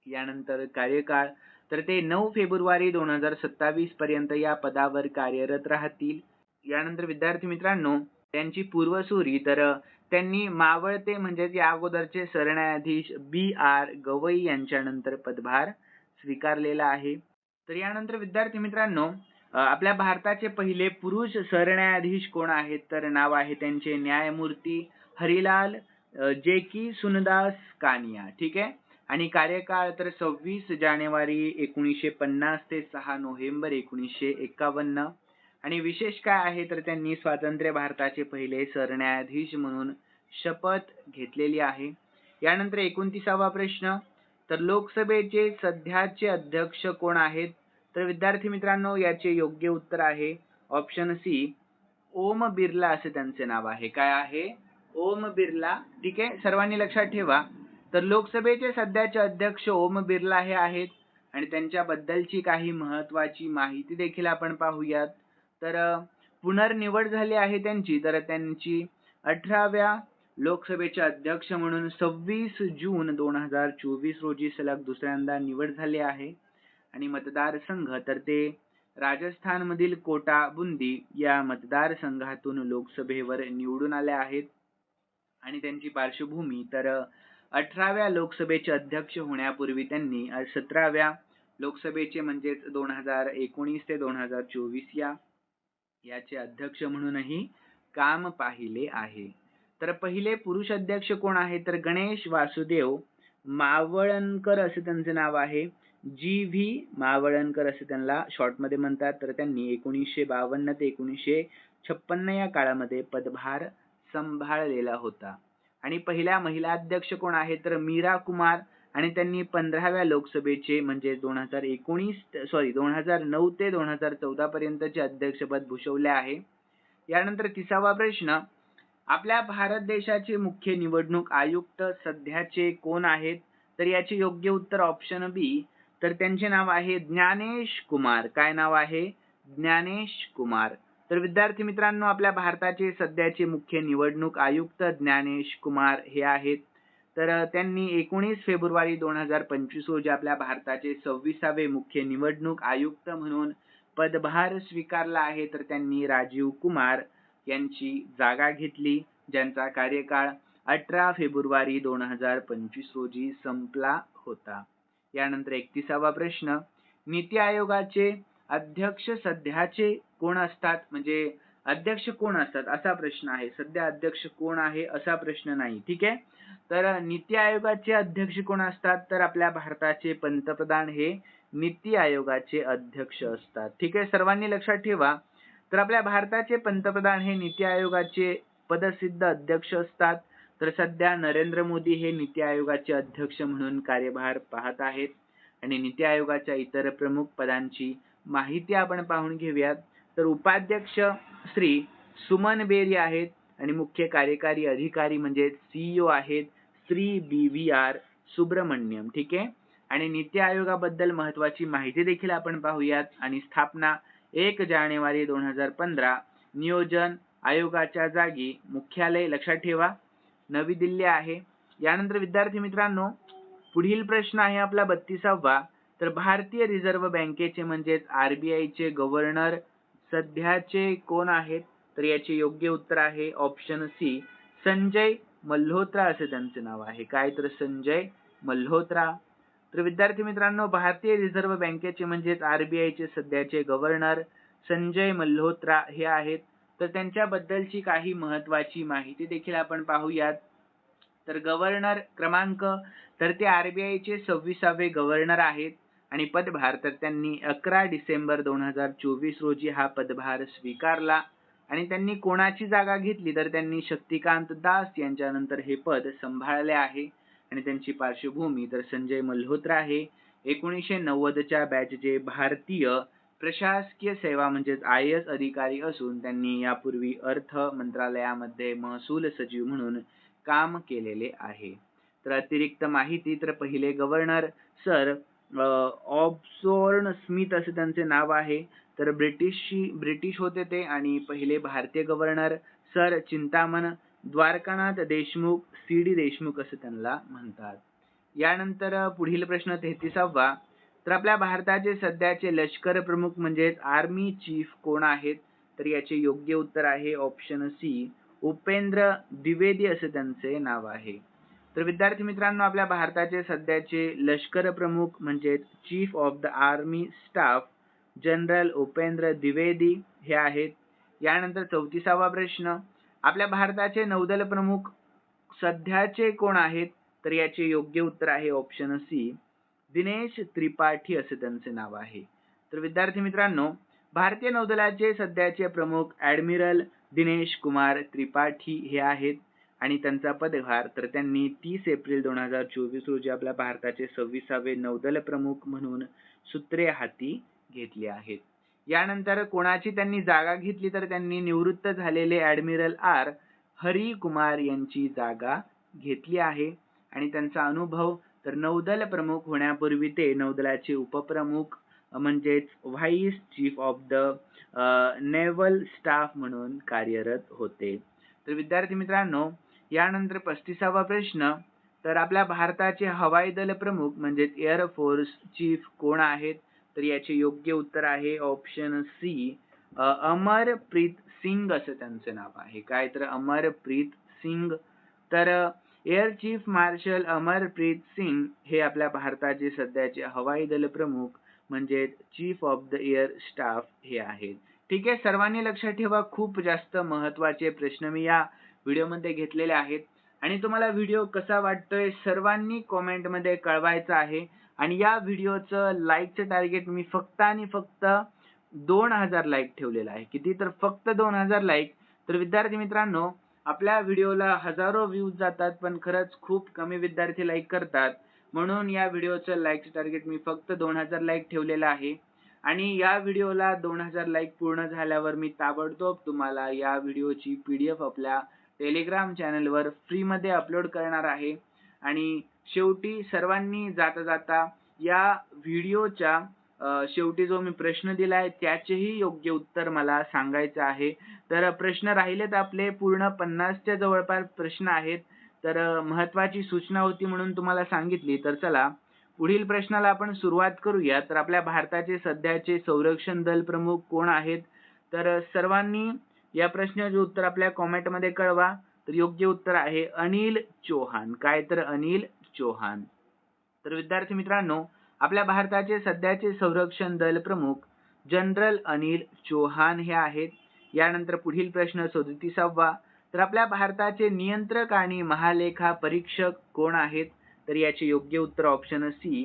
यानंतर कार्यकाळ तर ते 9 फेब्रुवारी 2027 पर्यंत या पदावर कार्यरत राहतील. यानंतर विद्यार्थी मित्रांनो, त्यांची पूर्वसुरी तर त्यांनी मावळते म्हणजे या अगोदरचे सरन्यायाधीश BR गवई यांच्यानंतर पदभार स्वीकारलेला आहे. तर यानंतर विद्यार्थी मित्रांनो, आपल्या भारताचे पहिले पुरुष सरन्यायाधीश कोण आहेत? तर नाव आहे त्यांचे न्यायमूर्ती हरिलाल जेकी सुनदास कानिया. ठीक आहे. आणि कार्यकाळ तर 26 जानेवारी 1950 ते 6 नोव्हेंबर 1951. आणि विशेष काय आहे? तर त्यांनी स्वातंत्र्य भारताचे पहिले सरन्यायाधीश म्हणून शपथ घेतलेली आहे. यानंतर 29वा प्रश्न. तर लोकसभेचे सध्याचे अध्यक्ष कोण आहेत? तर विद्यार्थी मित्रांनो, याचे योग्य उत्तर आहे ऑप्शन सी, ओम बिर्ला असे त्यांचे नाव आहे. काय आहे? ओम बिर्ला. ठीक आहे, सर्वांनी लक्षात ठेवा. तर लोकसभेचे सध्याचे अध्यक्ष ओम बिर्ला हे आहेत. आणि त्यांच्याबद्दलची काही महत्त्वाची माहिती देखील आपण पाहूयात. तर पुनर्निवड झाली आहे त्यांची. तर त्यांची 18व्या लोकसभेचे अध्यक्ष म्हणून 26 जून 2024 रोजी सलग दुसऱ्यांदा निवड झाली आहे. आणि मतदारसंघ तर ते राजस्थानमधील कोटा बुंदी या मतदारसंघातून लोकसभेवर निवडून आले आहेत. आणि त्यांची पार्श्वभूमी तर 18व्या लोकसभेचे अध्यक्ष होण्यापूर्वी त्यांनी 17व्या लोकसभेचे म्हणजेच 2019 ते 2024 याचे अध्यक्ष म्हणूनही काम पाहिले आहे. तर पहिले पुरुष अध्यक्ष कोण आहे तर गणेश वासुदेव मावळणकर असे त्यांचे नाव आहे. GV मावळणकर असे त्यांना शॉर्ट मध्ये म्हणतात. तर त्यांनी 1952 ते 1956 या काळामध्ये पदभार सांभाळलेला होता. आणि पहिल्या महिला अध्यक्ष कोण आहे तर मीरा कुमार आणि त्यांनी 15व्या लोकसभेचे म्हणजे 2009 ते 2014 पर्यंतचे अध्यक्षपद भूषवले आहे. यानंतर 30वा प्रश्न, आपल्या भारत देशाचे मुख्य निवडणूक आयुक्त सध्याचे कोण आहेत तर याचे योग्य उत्तर ऑप्शन बी, तर त्यांचे नाव आहे ज्ञानेश कुमार. काय नाव आहे? ज्ञानेश कुमार. तर विद्यार्थी मित्रांनो, आपल्या भारताचे सध्याचे मुख्य निवडणूक आयुक्त ज्ञानेश कुमार हे आहेत. तर त्यांनी 19 फेब्रुवारी 2025 रोजी आपल्या भारताचे 26वे मुख्य निवडणूक आयुक्त म्हणून पदभार स्वीकारला आहे. तर त्यांनी राजीव कुमार यांची जागा घेतली, ज्यांचा कार्यकाळ 18 फेब्रुवारी 2025 रोजी संपला होता. यानंतर 31वा प्रश्न, नीती आयोगाचे अध्यक्ष सध्याचे कोण असतात म्हणजे अध्यक्ष कोण असतात असा प्रश्न आहे. सध्या अध्यक्ष कोण आहे असा प्रश्न नाही. ठीक आहे. तर नीती आयोगाचे अध्यक्ष कोण असतात तर आपल्या भारताचे पंतप्रधान हे नीती आयोगाचे अध्यक्ष असतात. ठीक आहे, सर्वांनी लक्षात ठेवा. तर आपल्या भारताचे पंतप्रधान हे नीती आयोगाचे पदसिद्ध अध्यक्ष असतात. तर सध्या नरेंद्र मोदी हे नीती आयोगाचे अध्यक्ष म्हणून कार्यभार पाहत आहेत. आणि नीती आयोगाच्या इतर प्रमुख पदांची माहिती आपण पाहून घेऊयात. तर उपाध्यक्ष श्री सुमन बेरी आहेत आणि मुख्य कार्यकारी अधिकारी म्हणजे CEO आहेत श्री BVR सुब्रमण्यम. ठीक आहे. आणि नीती आयोगाबद्दल महत्वाची माहिती देखील आपण पाहूयात. आणि स्थापना 1 जानेवारी 2015. नियोजन आयोगाच्या जागी मुख्यालय लक्षात ठेवा नवी दिल्ली आहे. यानंतर विद्यार्थी मित्रांनो, पुढील प्रश्न आहे आपला 32वा. तर भारतीय रिझर्व्ह बँकेचे म्हणजेच RBI चे गव्हर्नर सध्याचे कोण आहेत तर याचे योग्य उत्तर आहे ऑप्शन सी, संजय मल्होत्रा असे त्यांचे नाव आहे. काय तर संजय मल्होत्रा. तर विद्यार्थी मित्रांनो, भारतीय रिझर्व्ह बँकेचे म्हणजेच RBI चे सध्याचे गव्हर्नर संजय मल्होत्रा हे आहेत. तर त्यांच्याबद्दलची काही महत्वाची माहिती देखील आपण पाहूयात. तर गव्हर्नर क्रमांक तर ते RBI चे 26वे गव्हर्नर आहेत. आणि पदभार तर त्यांनी 11 डिसेंबर 2024 रोजी हा पदभार स्वीकारला. आणि त्यांनी कोणाची जागा घेतली तर त्यांनी शक्तिकांत दास यांच्यानंतर हे पद सांभाळले आहे. आणि त्यांची पार्श्वभूमी तर संजय मल्होत्रा हे 1990च्या बॅचचे भारतीय प्रशासकीय सेवा म्हणजेच IAS अधिकारी असून त्यांनी यापूर्वी अर्थ मंत्रालयामध्ये महसूल सचिव म्हणून काम केलेले आहे. तर अतिरिक्त माहिती तर पहिले गव्हर्नर सर ऑबसोर्न स्मिथ असे त्यांचे नाव आहे. तर ब्रिटिश होते ते. आणि पहिले भारतीय governor sir Chintaman Dwarkanath Deshmukh CD Deshmukh असे त्यांना म्हणतात. यानंतर पुढील प्रश्न 33वा. तर आपल्या भारताचे सध्याचे लष्कर प्रमुख म्हणजेच आर्मी चीफ कोण आहेत तर याचे योग्य उत्तर आहे ऑप्शन सी, उपेंद्र द्विवेदी असे त्यांचे नाव आहे. तर विद्यार्थी मित्रांनो, आपल्या भारताचे सध्याचे लष्कर प्रमुख म्हणजे chief of the army staff general Upendra Dwivedi हे आहेत. यानंतर 34वा प्रश्न, आपल्या भारताचे नौदल प्रमुख सध्याचे कोण आहेत तर याचे योग्य उत्तर आहे ऑप्शन सी, दिनेश त्रिपाठी असे त्यांचे नाव आहे. तर विद्यार्थी मित्रांनो, भारतीय नौदलाचे सध्याचे प्रमुख ऍडमिरल दिनेश कुमार त्रिपाठी हे आहेत. आणि त्यांचा पदभार तर त्यांनी 30 एप्रिल 2024 रोजी आपल्या भारताचे 26वे नौदल प्रमुख म्हणून सूत्रे हाती घेतली आहेत. यानंतर कोणाची त्यांनी जागा घेतली तर त्यांनी निवृत्त झालेले ऍडमिरल हरी कुमार यांची जागा घेतली आहे. आणि त्यांचा अनुभव तर नौदल प्रमुख होण्यापूर्वी ते नौदलाचे उपप्रमुख म्हणजेच vice chief of the naval staff म्हणून कार्यरत होते. तर विद्यार्थी मित्रांनो, यानंतर 35वा प्रश्न, तर आपल्या भारताचे हवाई दल प्रमुख म्हणजेच एअर फोर्स चीफ कोण आहेत तर याचे योग्य उत्तर आहे ऑप्शन सी, अमरप्रीत सिंग असं त्यांचं नाव आहे. काय तर अमरप्रीत सिंग. तर air chief marshal Amarpreet Singh हे आपल्या भारताचे सध्याचे हवाई दल प्रमुख म्हणजे chief of the air staff हे आहेत. ठीक आहे, सर्वांनी लक्षात ठेवा, खूप जास्त महत्त्वाचे प्रश्न मी या व्हिडिओमध्ये घेतलेले आहेत आणि तुम्हाला व्हिडिओ कसा वाटतोय सर्वांनी कॉमेंटमध्ये कळवायचं आहे. आणि या व्हिडिओचं लाईकचं टार्गेट मी फक्त आणि फक्त 2000 लाईक ठेवलेलं आहे. किती? तर फक्त 2000 लाईक. तर विद्यार्थी मित्रांनो, आपल्या व्हिडिओला हजारो व्ह्यूज जातात पण खरंच खूप कमी विद्यार्थी लाईक करतात. म्हणून या व्हिडिओचं लाईकचं टार्गेट मी फक्त 2000 लाईक ठेवलेलं आहे. आणि या व्हिडिओला 2000 लाईक पूर्ण झाल्यावर मी ताबडतोब तुम्हाला या व्हिडिओची PDF आपल्या टेलिग्राम चॅनलवर फ्रीमध्ये अपलोड करणार आहे. आणि शेवटी सर्वांनी जाता जाता या व्हिडिओच्या शेवटी जो मी प्रश्न दिलाय त्याचेही योग्य उत्तर मला सांगायचं आहे. तर प्रश्न राहिलेत आपले पूर्ण 50च्या जवळपास प्रश्न आहेत. तर महत्त्वाची सूचना होती म्हणून तुम्हाला सांगितली. तर चला पुढील प्रश्नाला आपण सुरुवात करूया. तर आपल्या भारताचे सध्याचे संरक्षण दल प्रमुख कोण आहेत? तर सर्वांनी या प्रश्नाचे उत्तर आपल्या कॉमेंटमध्ये कळवा. तर योग्य उत्तर आहे अनिल चौहान. काय तर अनिल चौहान. तर विद्यार्थी मित्रांनो, आपल्या भारताचे सध्याचे संरक्षण दल प्रमुख जनरल अनिल चौहान हे आहेत. यानंतर पुढील प्रश्न 37वा. तर आपल्या भारताचे नियंत्रक आणि महालेखा परीक्षक कोण आहेत? तर याचे योग्य उत्तर ऑप्शन सी,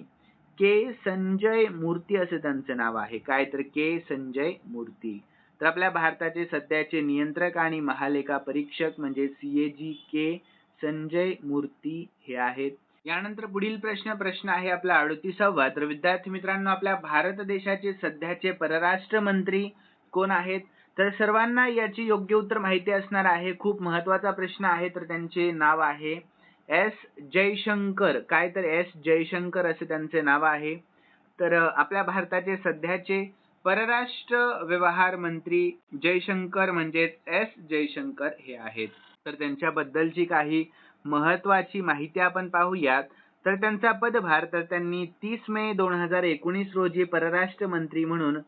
के संजय मूर्ती असं त्यांचं नाव आहे. काय तर के संजय मूर्ती. तर आपल्या भारताचे सध्याचे नियंत्रक आणि महालेखा परीक्षक म्हणजे CAG के संजय मूर्ती हे आहेत. यानंतर पुढील प्रश्न आहे आपला 38वा. तर विद्यार्थी मित्रांनो, आपल्या भारत देशाचे सध्याचे परराष्ट्र मंत्री कोण आहेत? तर सर्वांना याची योग्य उत्तर माहिती असणार आहे. खूप महत्त्वाचा प्रश्न आहे. तर त्यांचे नाव आहे एस जयशंकर. काय तर एस जयशंकर असे त्यांचे नाव आहे. तर आपल्या भारताचे सध्याचे परराष्ट्र व्यवहार मंत्री जयशंकर म्हणजेच एस जयशंकर हे आहेत. तर त्यांच्याबद्दलची काही महत्त्वाची माहिती आपण पाहूयात. तर त्यांचा पदभार, तर त्यांनी 30 मे 2019 रोजी परराष्ट्र मंत्री म्हणून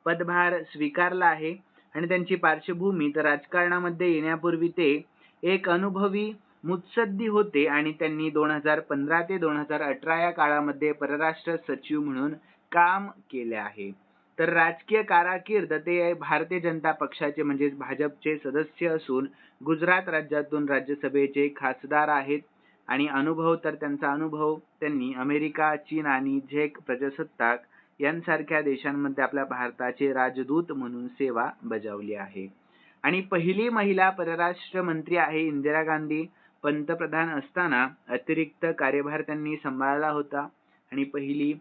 पदभार स्वीकारला आहे. आणि त्यांची पार्श्वभूमी, तर राजकारणामध्ये येण्यापूर्वी ते एक अनुभवी मुत्सद्दी होते आणि त्यांनी 2015 ते 2018 या काळामध्ये परराष्ट्र सचिव म्हणून काम केले आहे. तर राजकीय कारकीर्द ते भारतीय जनता पक्षाचे म्हणजेच भाजपचे सदस्य असून गुजरात राज्यातून राज्यसभेचे खासदार आहेत. आणि अनुभव, तर त्यांचा अनुभव त्यांनी अमेरिका, चीन आणि झेक प्रजासत्ताक यांसारख्या देशांमध्ये आपल्या भारताचे राजदूत म्हणून सेवा बजावली आहे. आणि पहिली महिला परराष्ट्र मंत्री आहे इंदिरा गांधी. पंतप्रधान असताना अतिरिक्त कार्यभार त्यांनी सांभाळला होता. आणि पहिली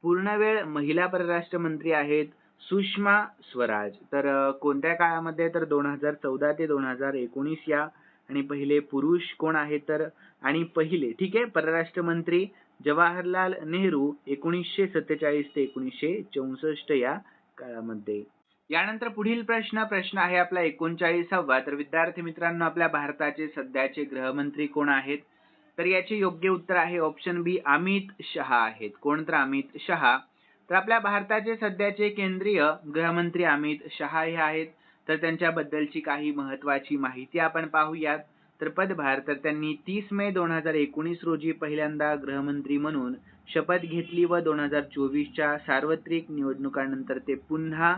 पूर्णवेळ महिला परराष्ट्र मंत्री आहेत सुषमा स्वराज. तर कोणत्या काळामध्ये? तर 2014 ते 2019 या. आणि पहिले पुरुष कोण आहे? तर आणि पहिले, ठीक आहे, परराष्ट्र मंत्री जवाहरलाल नेहरू 1947 ते 1964 या काळामध्ये. यानंतर पुढील प्रश्न आहे आपला 39वा. तर विद्यार्थी मित्रांनो, आपल्या भारताचे सध्याचे गृहमंत्री कोण आहेत? तर याचे योग्य उत्तर आहे ऑप्शन बी, अमित शहा आहेत. कोण? तर अमित शहा. तर आपल्या भारताचे सध्याचे केंद्रीय गृहमंत्री अमित शहा हे आहेत. तर त्यांच्याबद्दलची काही महत्त्वाची माहिती आपण पाहूयात. तर पदभार, तर त्यांनी 30 मे 2019 रोजी पहिल्यांदा गृहमंत्री म्हणून शपथ घेतली व 2024च्या सार्वत्रिक निवडणुकांनंतर ते पुन्हा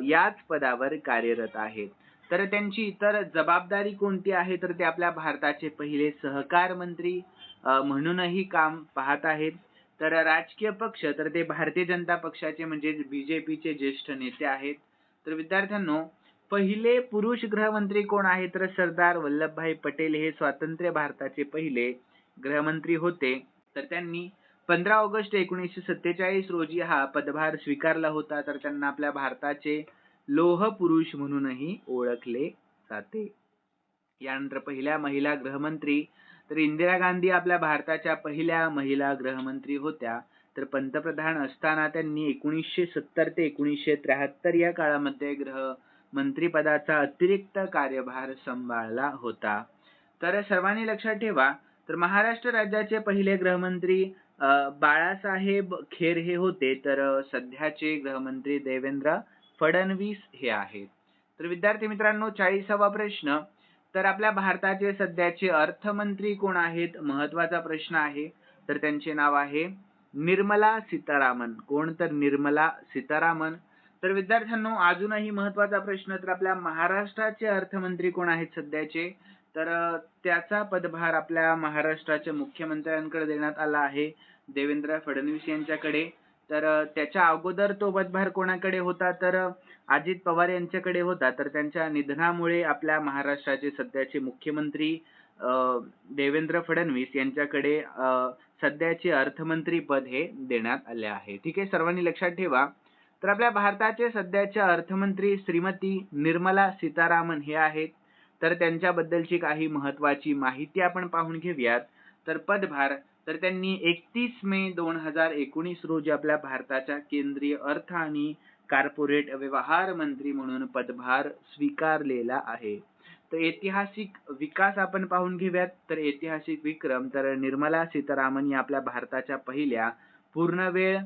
याच पदावर कार्यरत आहेत. तर त्यांची इतर जबाबदारी कोणती आहे? तर ते आपल्या भारताचे पहिले सहकार मंत्री म्हणूनही काम पाहत आहेत. तर राजकीय पक्ष, तर ते भारतीय जनता पक्षाचे म्हणजे BJPचे ज्येष्ठ नेते आहेत. तर विद्यार्थ्यांनो, पहिले पुरुष गृहमंत्री कोण आहे? तर सरदार वल्लभभाई पटेल हे स्वातंत्र्य भारताचे पहिले गृहमंत्री होते. तर त्यांनी 15 ऑगस्ट 1947 रोजी हा पदभार स्वीकारला होता. तर त्यांना आपल्या भारताचे लोह पुरुष म्हणूनही ओळखले जाते. यानंतर पहिल्या महिला गृहमंत्री, तर इंदिरा गांधी आपल्या भारताच्या पहिल्या महिला गृहमंत्री होत्या. तर पंतप्रधान असताना त्यांनी 1970 ते 1973 या काळामध्ये गृहमंत्री पदाचा अतिरिक्त कार्यभार सांभाळला होता. तर सर्वांनी लक्षात ठेवा, तर महाराष्ट्र राज्याचे पहिले गृहमंत्री बाळासाहेब खेर हे होते, तर सध्याचे गृहमंत्री देवेंद्र फडणवीस हे आहेत. तर विद्यार्थी मित्रांनो 40वा प्रश्न, तर आपल्या भारताचे सध्याचे अर्थमंत्री कोण आहेत? महत्वाचा प्रश्न आहे. तर त्यांचे नाव आहे निर्मला सीतारामन. कोण? तर निर्मला सीतारामन. तर विद्यार्थ्यांनो अजूनही महत्वाचा प्रश्न, तर आपल्या महाराष्ट्राचे अर्थमंत्री कोण आहेत सध्याचे? तर त्याचा पदभार आपल्या महाराष्ट्राच्या मुख्यमंत्र्यांकडे देण्यात आला आहे, देवेंद्र फडणवीस यांच्याकडे. तर त्याच्या अगोदर तो पदभार कोणाकडे होता? तर अजित पवार यांच्याकडे होता. तर त्यांच्या निधनामुळे आपल्या महाराष्ट्राचे सध्याचे मुख्यमंत्री देवेंद्र फडणवीस यांच्याकडे सध्याचे अर्थमंत्री पद हे देण्यात आले आहे. ठीक आहे, सर्वांनी लक्षात ठेवा. तर आपल्या भारताचे सध्याच्या अर्थमंत्री श्रीमती निर्मला सीतारामन हे आहेत. तर त्यांच्याबद्दलची काही महत्वाची माहिती आपण पाहून घेऊयात. तर पदभार, तर त्यांनी 31 मे 2019 रोजी आपल्या भारताच्या केंद्रीय अर्थ आणि कॉर्पोरेट व्यवहार मंत्री म्हणून पदभार स्वीकारलेला आहे. तर ऐतिहासिक विकास आपण पाहून घेऊयात. तर ऐतिहासिक विक्रम, तर निर्मला सीतारामन या आपल्या भारताच्या पहिल्या पूर्णवेळ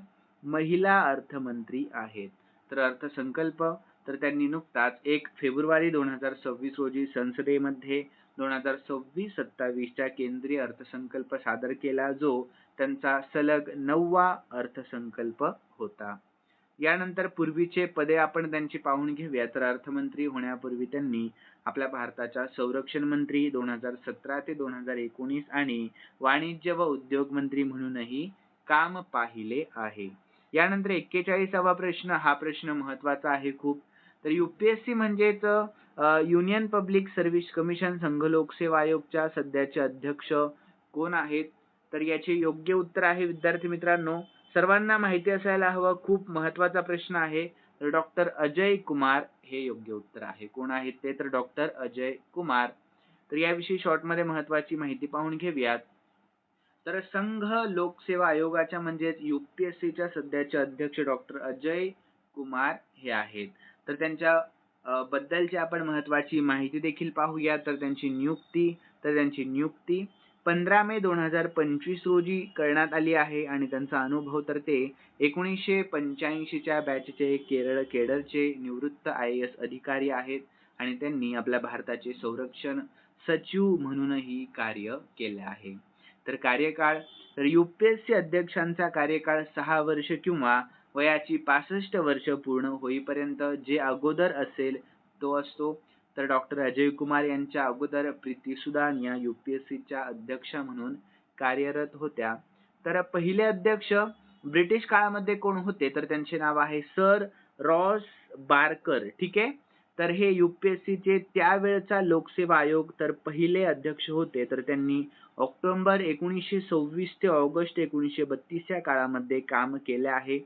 महिला अर्थमंत्री आहेत. तर अर्थसंकल्प, तर त्यांनी नुकताच 1 फेब्रुवारी 2026 रोजी संसदेमध्ये 2026-27 केंद्रीय अर्थसंकल्प सादर केला, जो त्यांचा सलग 9वा अर्थसंकल्प होता. यानंतर पूर्वीचे पदे आपण त्यांची पाहून घेऊया. तर अर्थमंत्री होण्यापूर्वी त्यांनी आपल्या भारताच्या संरक्षण मंत्री 2017 ते 2019 आणि वाणिज्य व उद्योग मंत्री म्हणूनही काम पाहिले आहे. यानंतर 41वा प्रश्न, हा प्रश्न महत्वाचा आहे खूप. तर UPSC म्हणजेच युनियन पब्लिक सर्व्हिस कमिशन, संघ लोकसेवा आयोगच्या सध्याचे अध्यक्ष कोण आहेत? तर याचे योग्य उत्तर आहे विद्यार्थी मित्रांनो, सर्वांना माहिती असायला हवं, खूप महत्वाचा प्रश्न आहे. तर डॉक्टर अजय कुमार हे योग्य उत्तर आहे. कोण आहेत ते? तर डॉक्टर अजय कुमार. तर याविषयी शॉर्ट मध्ये महत्वाची माहिती पाहून घेऊयात. तर संघ लोकसेवा आयोगाच्या म्हणजेच UPSCच्या सध्याचे अध्यक्ष डॉक्टर अजय कुमार हे आहेत. तर त्यांच्या बद्दलची आपण महत्वाची माहिती देखील पाहूया. तर त्यांची नियुक्ती 15 मे 2025 रोजी करण्यात आली आहे आणि त्यांचा अनुभव, तर ते 1985च्या बॅचचे केडरचे निवृत्त IAS अधिकारी आहेत आणि त्यांनी आपल्या भारताचे संरक्षण सचिव म्हणूनही कार्य केले आहे. तर कार्यकाळ, तर UPSC अध्यक्षांचा कार्यकाळ 6 वर्ष किंवा वयाची 65 वर्ष पूर्ण होईपर्यंत, जे अगोदर असेल तो असतो. तर डॉक्टर अजय कुमार यांच्या अगोदर प्रीती सुदान या UPSCच्या अध्यक्षा म्हणून कार्यरत होत्या. तर पहिले अध्यक्ष ब्रिटिश काळामध्ये कोण होते? तर त्यांचे नाव आहे सर रॉस बार्कर. ठीक आहे, तर हे UPSCचे त्यावेळचा लोकसेवा आयोग तर पहिले अध्यक्ष होते. तर त्यांनी ऑक्टोबर 1926 ते ऑगस्ट 1932 या काळामध्ये काम केले आहे.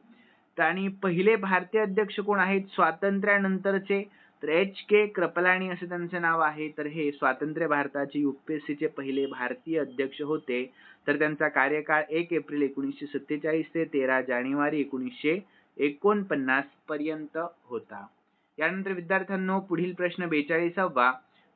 आणि पहिले भारतीय अध्यक्ष कोण आहेत स्वातंत्र्यानंतरचे? तर HK कृपलानी असे त्यांचे नाव आहे. तर हे स्वातंत्र्य भारताचे UPSCचे पहिले भारतीय अध्यक्ष होते. तर त्यांचा कार्यकाळ 1 एप्रिल 1947 ते 13 जानेवारी 1949 पर्यंत होता. यानंतर विद्यार्थ्यांनो पुढील प्रश्न 42वा,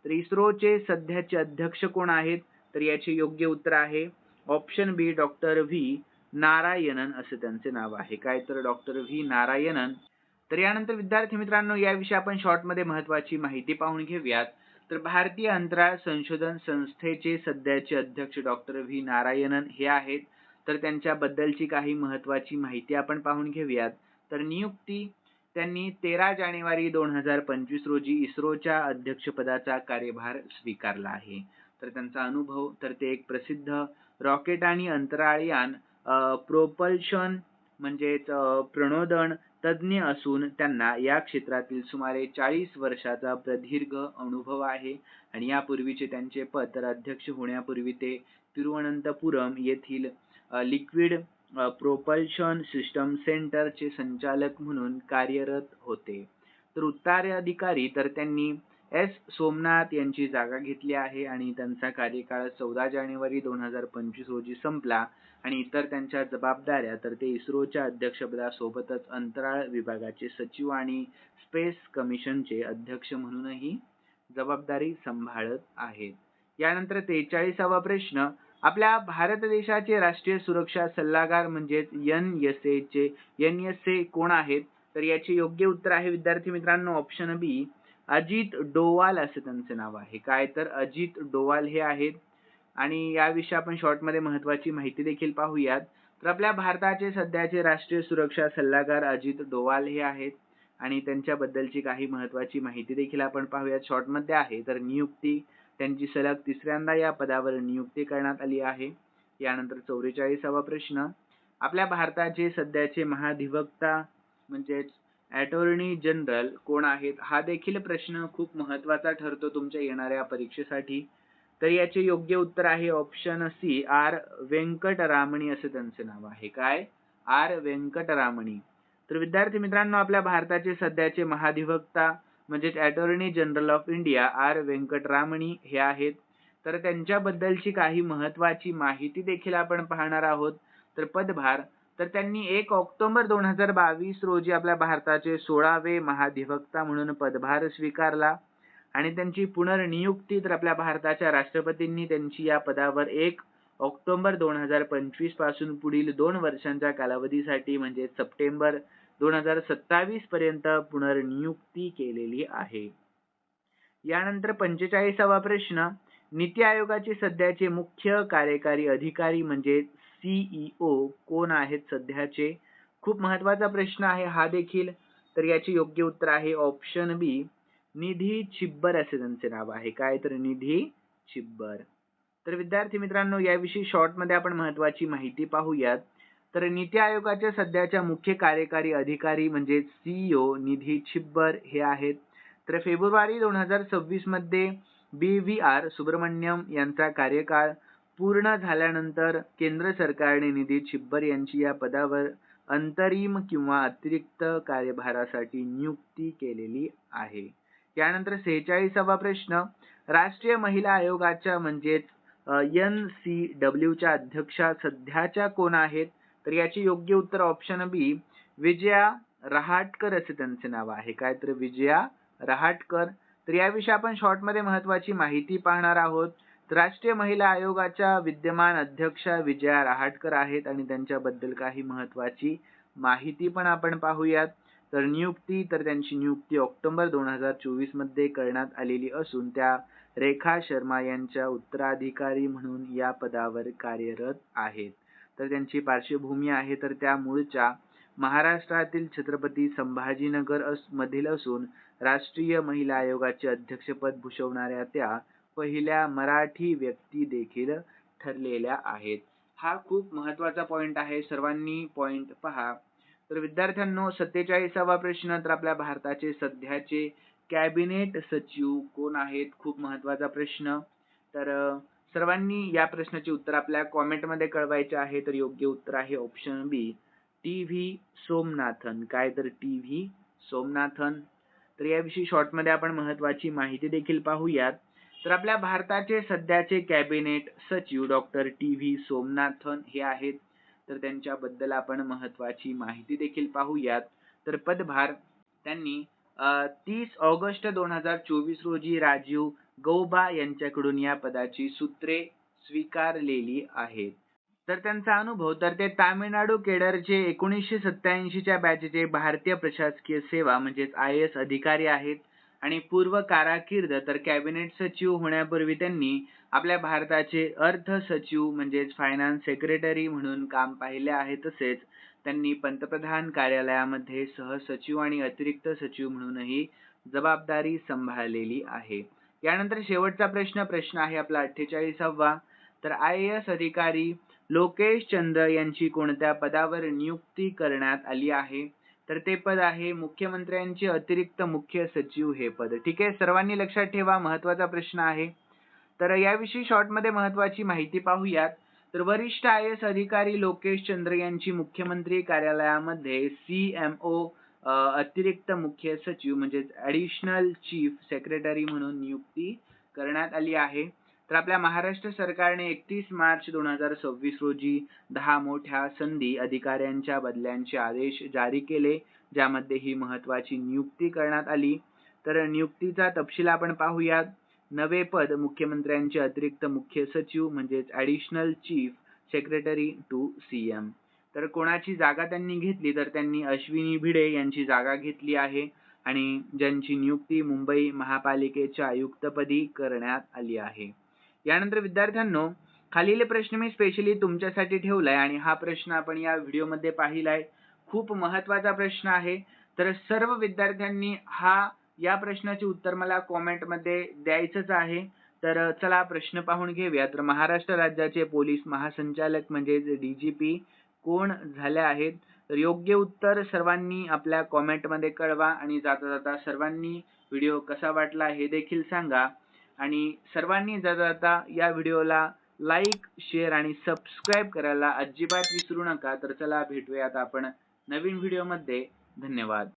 तर इस्रोचे सध्याचे अध्यक्ष कोण आहेत? तर याचे योग्य उत्तर आहे ऑप्शन बी डॉक्टर व्ही नारायणन असे त्यांचे नाव आहे. काय? तर डॉक्टर व्ही नारायणन. तर यानंतर विद्यार्थी मित्रांनो याविषयी आपण शॉर्ट मध्ये महत्वाची माहिती पाहून घेऊयात. तर भारतीय अंतराळ संशोधन संस्थेचे सध्याचे अध्यक्ष डॉक्टर व्ही नारायणन हे आहेत. तर त्यांच्या बद्दलची काही महत्वाची माहिती आपण पाहून घेऊयात. तर नियुक्ती, त्यांनी 13 जानेवारी 2025 रोजी इस्रोच्या अध्यक्षपदाचा कार्यभार स्वीकारला आहे. तर त्यांचा अनुभव, तर ते एक प्रसिद्ध रॉकेट आणि अंतराळयान प्रोपल्शन म्हणजेच प्रणोदन तज्ञ असून त्यांना या क्षेत्रातील सुमारे 40 वर्षाचा प्रदीर्घ अनुभव आहे. आणि यापूर्वीचे त्यांचे पद, तर अध्यक्ष होण्यापूर्वी ते तिरुवनंतपुरम येथील लिक्विड प्रोपल्शन सिस्टम सेंटरचे संचालक म्हणून कार्यरत होते. तर उत्तराधिकारी, तर त्यांनी S सोमनाथ यांची जागा घेतली आहे आणि त्यांचा कार्यकाळ 14 जानेवारी 2025 रोजी संपला. आणि इतर त्यांच्या जबाबदाऱ्या, तर ते इस्रोच्या अध्यक्षपदासोबतच अंतराळ विभागाचे सचिव आणि स्पेस कमिशनचे अध्यक्ष म्हणूनही जबाबदारी सांभाळत आहेत. यानंतर 43वा प्रश्न, आपल्या भारत देशाचे राष्ट्रीय सुरक्षा सल्लागार म्हणजेच NSA कोण आहेत? तर याचे योग्य उत्तर आहे विद्यार्थी मित्रांनो ऑप्शन बी, अजित डोवाल असे त्यांचे नाव आहे. काय तर अजित डोवाल हे आहेत. आणि याविषयी आपण शॉर्टमध्ये महत्त्वाची माहिती देखील पाहूयात. तर आपल्या भारताचे सध्याचे राष्ट्रीय सुरक्षा सल्लागार अजित डोवाल हे आहेत आणि त्यांच्याबद्दलची काही महत्त्वाची माहिती देखील आपण पाहूयात शॉर्टमध्ये आहे. तर नियुक्ती त्यांची सलग तिसऱ्यांदा या पदावर नियुक्ती करण्यात आली आहे. यानंतर 44वा प्रश्न, आपल्या भारताचे सध्याचे महाधिवक्ता म्हणजेच अटॉर्नी जनरल कोण आहेत? हा देखील प्रश्न खूप महत्त्वाचा ठरतो तुमच्या येणाऱ्या परीक्षेसाठी. तर याचे योग्य उत्तर आहे ऑप्शन सी, आर व्यंकटरामणी असे त्यांचे नाव आहे. काय? आर व्यंकटरामणी. तर विद्यार्थी मित्रांनो आपल्या भारताचे सध्याचे महाधिवक्ता म्हणजेच attorney general of India R Venkataramani हे आहेत. तर त्यांच्याबद्दलची काही महत्त्वाची माहिती देखील आपण पाहणार आहोत. तर पदभार, तर त्यांनी 1 ऑक्टोबर 2022 रोजी आपल्या भारताचे 16वे महाधिवक्ता म्हणून पदभार स्वीकारला आणि त्यांची पुनर्नियुक्ती तर आपल्या भारताच्या राष्ट्रपतींनी त्यांची या पदावर 1 ऑक्टोबर 2025 पासून पुढील 2 वर्षांच्या कालावधीसाठी म्हणजे सप्टेंबर 2027 पर्यंत पुनर्नियुक्ती केलेली आहे. यानंतर 45वा प्रश्न, नीती आयोगाचे सध्याचे मुख्य कार्यकारी अधिकारी म्हणजे CEO कोण आहेत सध्याचे? खूप महत्त्वाचा प्रश्न आहे हा देखील. तर याचे योग्य उत्तर आहे ऑप्शन बी, निधी छिब्बर असे त्यांचे नाव आहे. काय तर निधी छिब्बर. तर विद्यार्थी मित्रांनो याविषयी शॉर्टमध्ये आपण महत्त्वाची माहिती पाहूयात. तर नीती आयोगाच्या सध्याच्या मुख्य कार्यकारी अधिकारी म्हणजे CEO निधी छिब्बर हे आहेत. तर फेब्रुवारी 2026 मध्ये BVR सुब्रमण्यम यांचा कार्यकाळ पूर्ण झाल्यानंतर केंद्र सरकारने निधी छिब्बर यांची या पदावर अंतरिम किंवा अतिरिक्त कार्यभारासाठी नियुक्ती केलेली आहे. यानंतर 46वा प्रश्न, राष्ट्रीय महिला आयोगाच्या म्हणजेच NCW अध्यक्षा सध्याच्या कोण आहेत? तर याचे योग्य उत्तर ऑप्शन बी, विजया रहाटकर असे त्यांचे नाव आहे. काय तर विजया रहाटकर. तर याविषयी आपण शॉर्टमध्ये महत्त्वाची माहिती पाहणार आहोत. तर राष्ट्रीय महिला आयोगाच्या विद्यमान अध्यक्षा विजया रहाटकर आहेत आणि त्यांच्याबद्दल काही महत्त्वाची माहिती पण आपण पाहूयात. तर नियुक्ती, तर त्यांची नियुक्ती ऑक्टोबर 2024 मध्ये करण्यात आलेली असून त्या रेखा शर्मा यांच्या उत्तराधिकारी म्हणून या पदावर कार्यरत आहेत. तर त्यांची पार्श्वभूमी आहे तर त्या मूळच्या महाराष्ट्रातील छत्रपती संभाजीनगर मधील असून राष्ट्रीय महिला आयोगाचे अध्यक्षपद भूषवणाऱ्या त्या पहिल्या मराठी व्यक्ती देखील ठरलेल्या आहेत. हा खूप महत्त्वाचा पॉइंट आहे, सर्वांनी पॉइंट पहा. तर विद्यार्थ्यांनो 47वा प्रश्न, तर आपल्या भारताचे सध्याचे कॅबिनेट सचिव कोण आहेत? खूप महत्त्वाचा प्रश्न. तर सर्वांनी या प्रश्नाचे उत्तर आपल्या कॉमेंटमध्ये कळवायचे आहे. तर योग्य उत्तर आहे ऑप्शन बी, TV सोमनाथन. काय तर TV सोमनाथन. तर याविषयी शॉर्टमध्ये आपण महत्त्वाची माहिती देखील पाहूयात. तर आपल्या भारताचे सध्याचे कॅबिनेट सचिव डॉक्टर TV सोमनाथन हे आहेत. तर त्यांच्याबद्दल आपण महत्त्वाची माहिती देखील पाहूयात. तर पदभार, त्यांनी 30 ऑगस्ट 2024 रोजी राजीव गौबा यांच्याकडून या पदाची सूत्रे स्वीकारलेली आहेत. तर त्यांचा अनुभव, तर ते तामिळनाडू केडरचे 1987च्या बॅचचे भारतीय प्रशासकीय सेवा म्हणजेच IAS अधिकारी आहेत आणि पूर्व कारकीर्द तर कॅबिनेट सचिव होण्यापूर्वी त्यांनी आपल्या भारताचे अर्थ सचिव म्हणजेच फायनान्स सेक्रेटरी म्हणून काम पाहिले आहे. तसेच त्यांनी पंतप्रधान कार्यालयामध्ये सहसचिव आणि अतिरिक्त सचिव म्हणूनही जबाबदारी सांभाळलेली आहे. यानंतर शेवटचा प्रश्न आहे आपला 48वा. तर IAS अधिकारी लोकेश चंद्र यांची कोणत्या पदावर नियुक्ती करण्यात आली आहे? तर ते पद आहे मुख्यमंत्र्यांचे अतिरिक्त मुख्य सचिव हे पद. ठीक आहे, सर्वांनी लक्षात ठेवा, महत्त्वाचा प्रश्न आहे. तर याविषयी शॉर्टमध्ये महत्त्वाची माहिती पाहूयात. तर वरिष्ठ IAS अधिकारी लोकेश चंद्र यांची मुख्यमंत्री कार्यालयामध्ये CMO अतिरिक्त मुख्य सचिव म्हणजेच ॲडिशनल चीफ सेक्रेटरी म्हणून नियुक्ती करण्यात आली आहे. तर आपल्या महाराष्ट्र सरकारने 31 मार्च 2026 रोजी 10 मोठ्या संधी अधिकाऱ्यांच्या बदल्यांचे आदेश जारी केले, ज्यामध्ये ही महत्त्वाची नियुक्ती करण्यात आली. तर नियुक्तीचा तपशील आपण पाहूयात. नवे पद मुख्यमंत्र्यांचे अतिरिक्त मुख्य सचिव म्हणजेच additional chief secretary to CM. तर कोणाची जागा त्यांनी घेतली तर त्यांनी अश्विनी भिडे यांची जागा घेतली आहे आणि ज्यांची नियुक्ती मुंबई महापालिकेच्या आयुक्तपदी करण्यात आली आहे. यानंतर विद्यार्थ्यांनो, खालील प्रश्न मी स्पेशली तुमच्यासाठी ठेवलाय आणि हा प्रश्न आपण या व्हिडिओमध्ये पाहिलाय. खूप महत्त्वाचा प्रश्न आहे. तर सर्व विद्यार्थ्यांनी या प्रश्नाचे उत्तर मला कॉमेंटमध्ये द्यायचंच आहे. तर चला प्रश्न पाहून घेऊया. तर महाराष्ट्र राज्याचे पोलीस महासंचालक म्हणजेच DGP कोण झाले आहेत? तर योग्य उत्तर सर्वांनी आपल्या कॉमेंटमध्ये कळवा आणि जाता जाता सर्वांनी व्हिडिओ कसा वाटला हे देखील सांगा आणि सर्वांनी जाता जाता या व्हिडिओला लाईक, शेअर आणि सबस्क्राईब करायला अजिबात विसरू नका. तर चला भेटूयात आपण नवीन व्हिडिओमध्ये. धन्यवाद.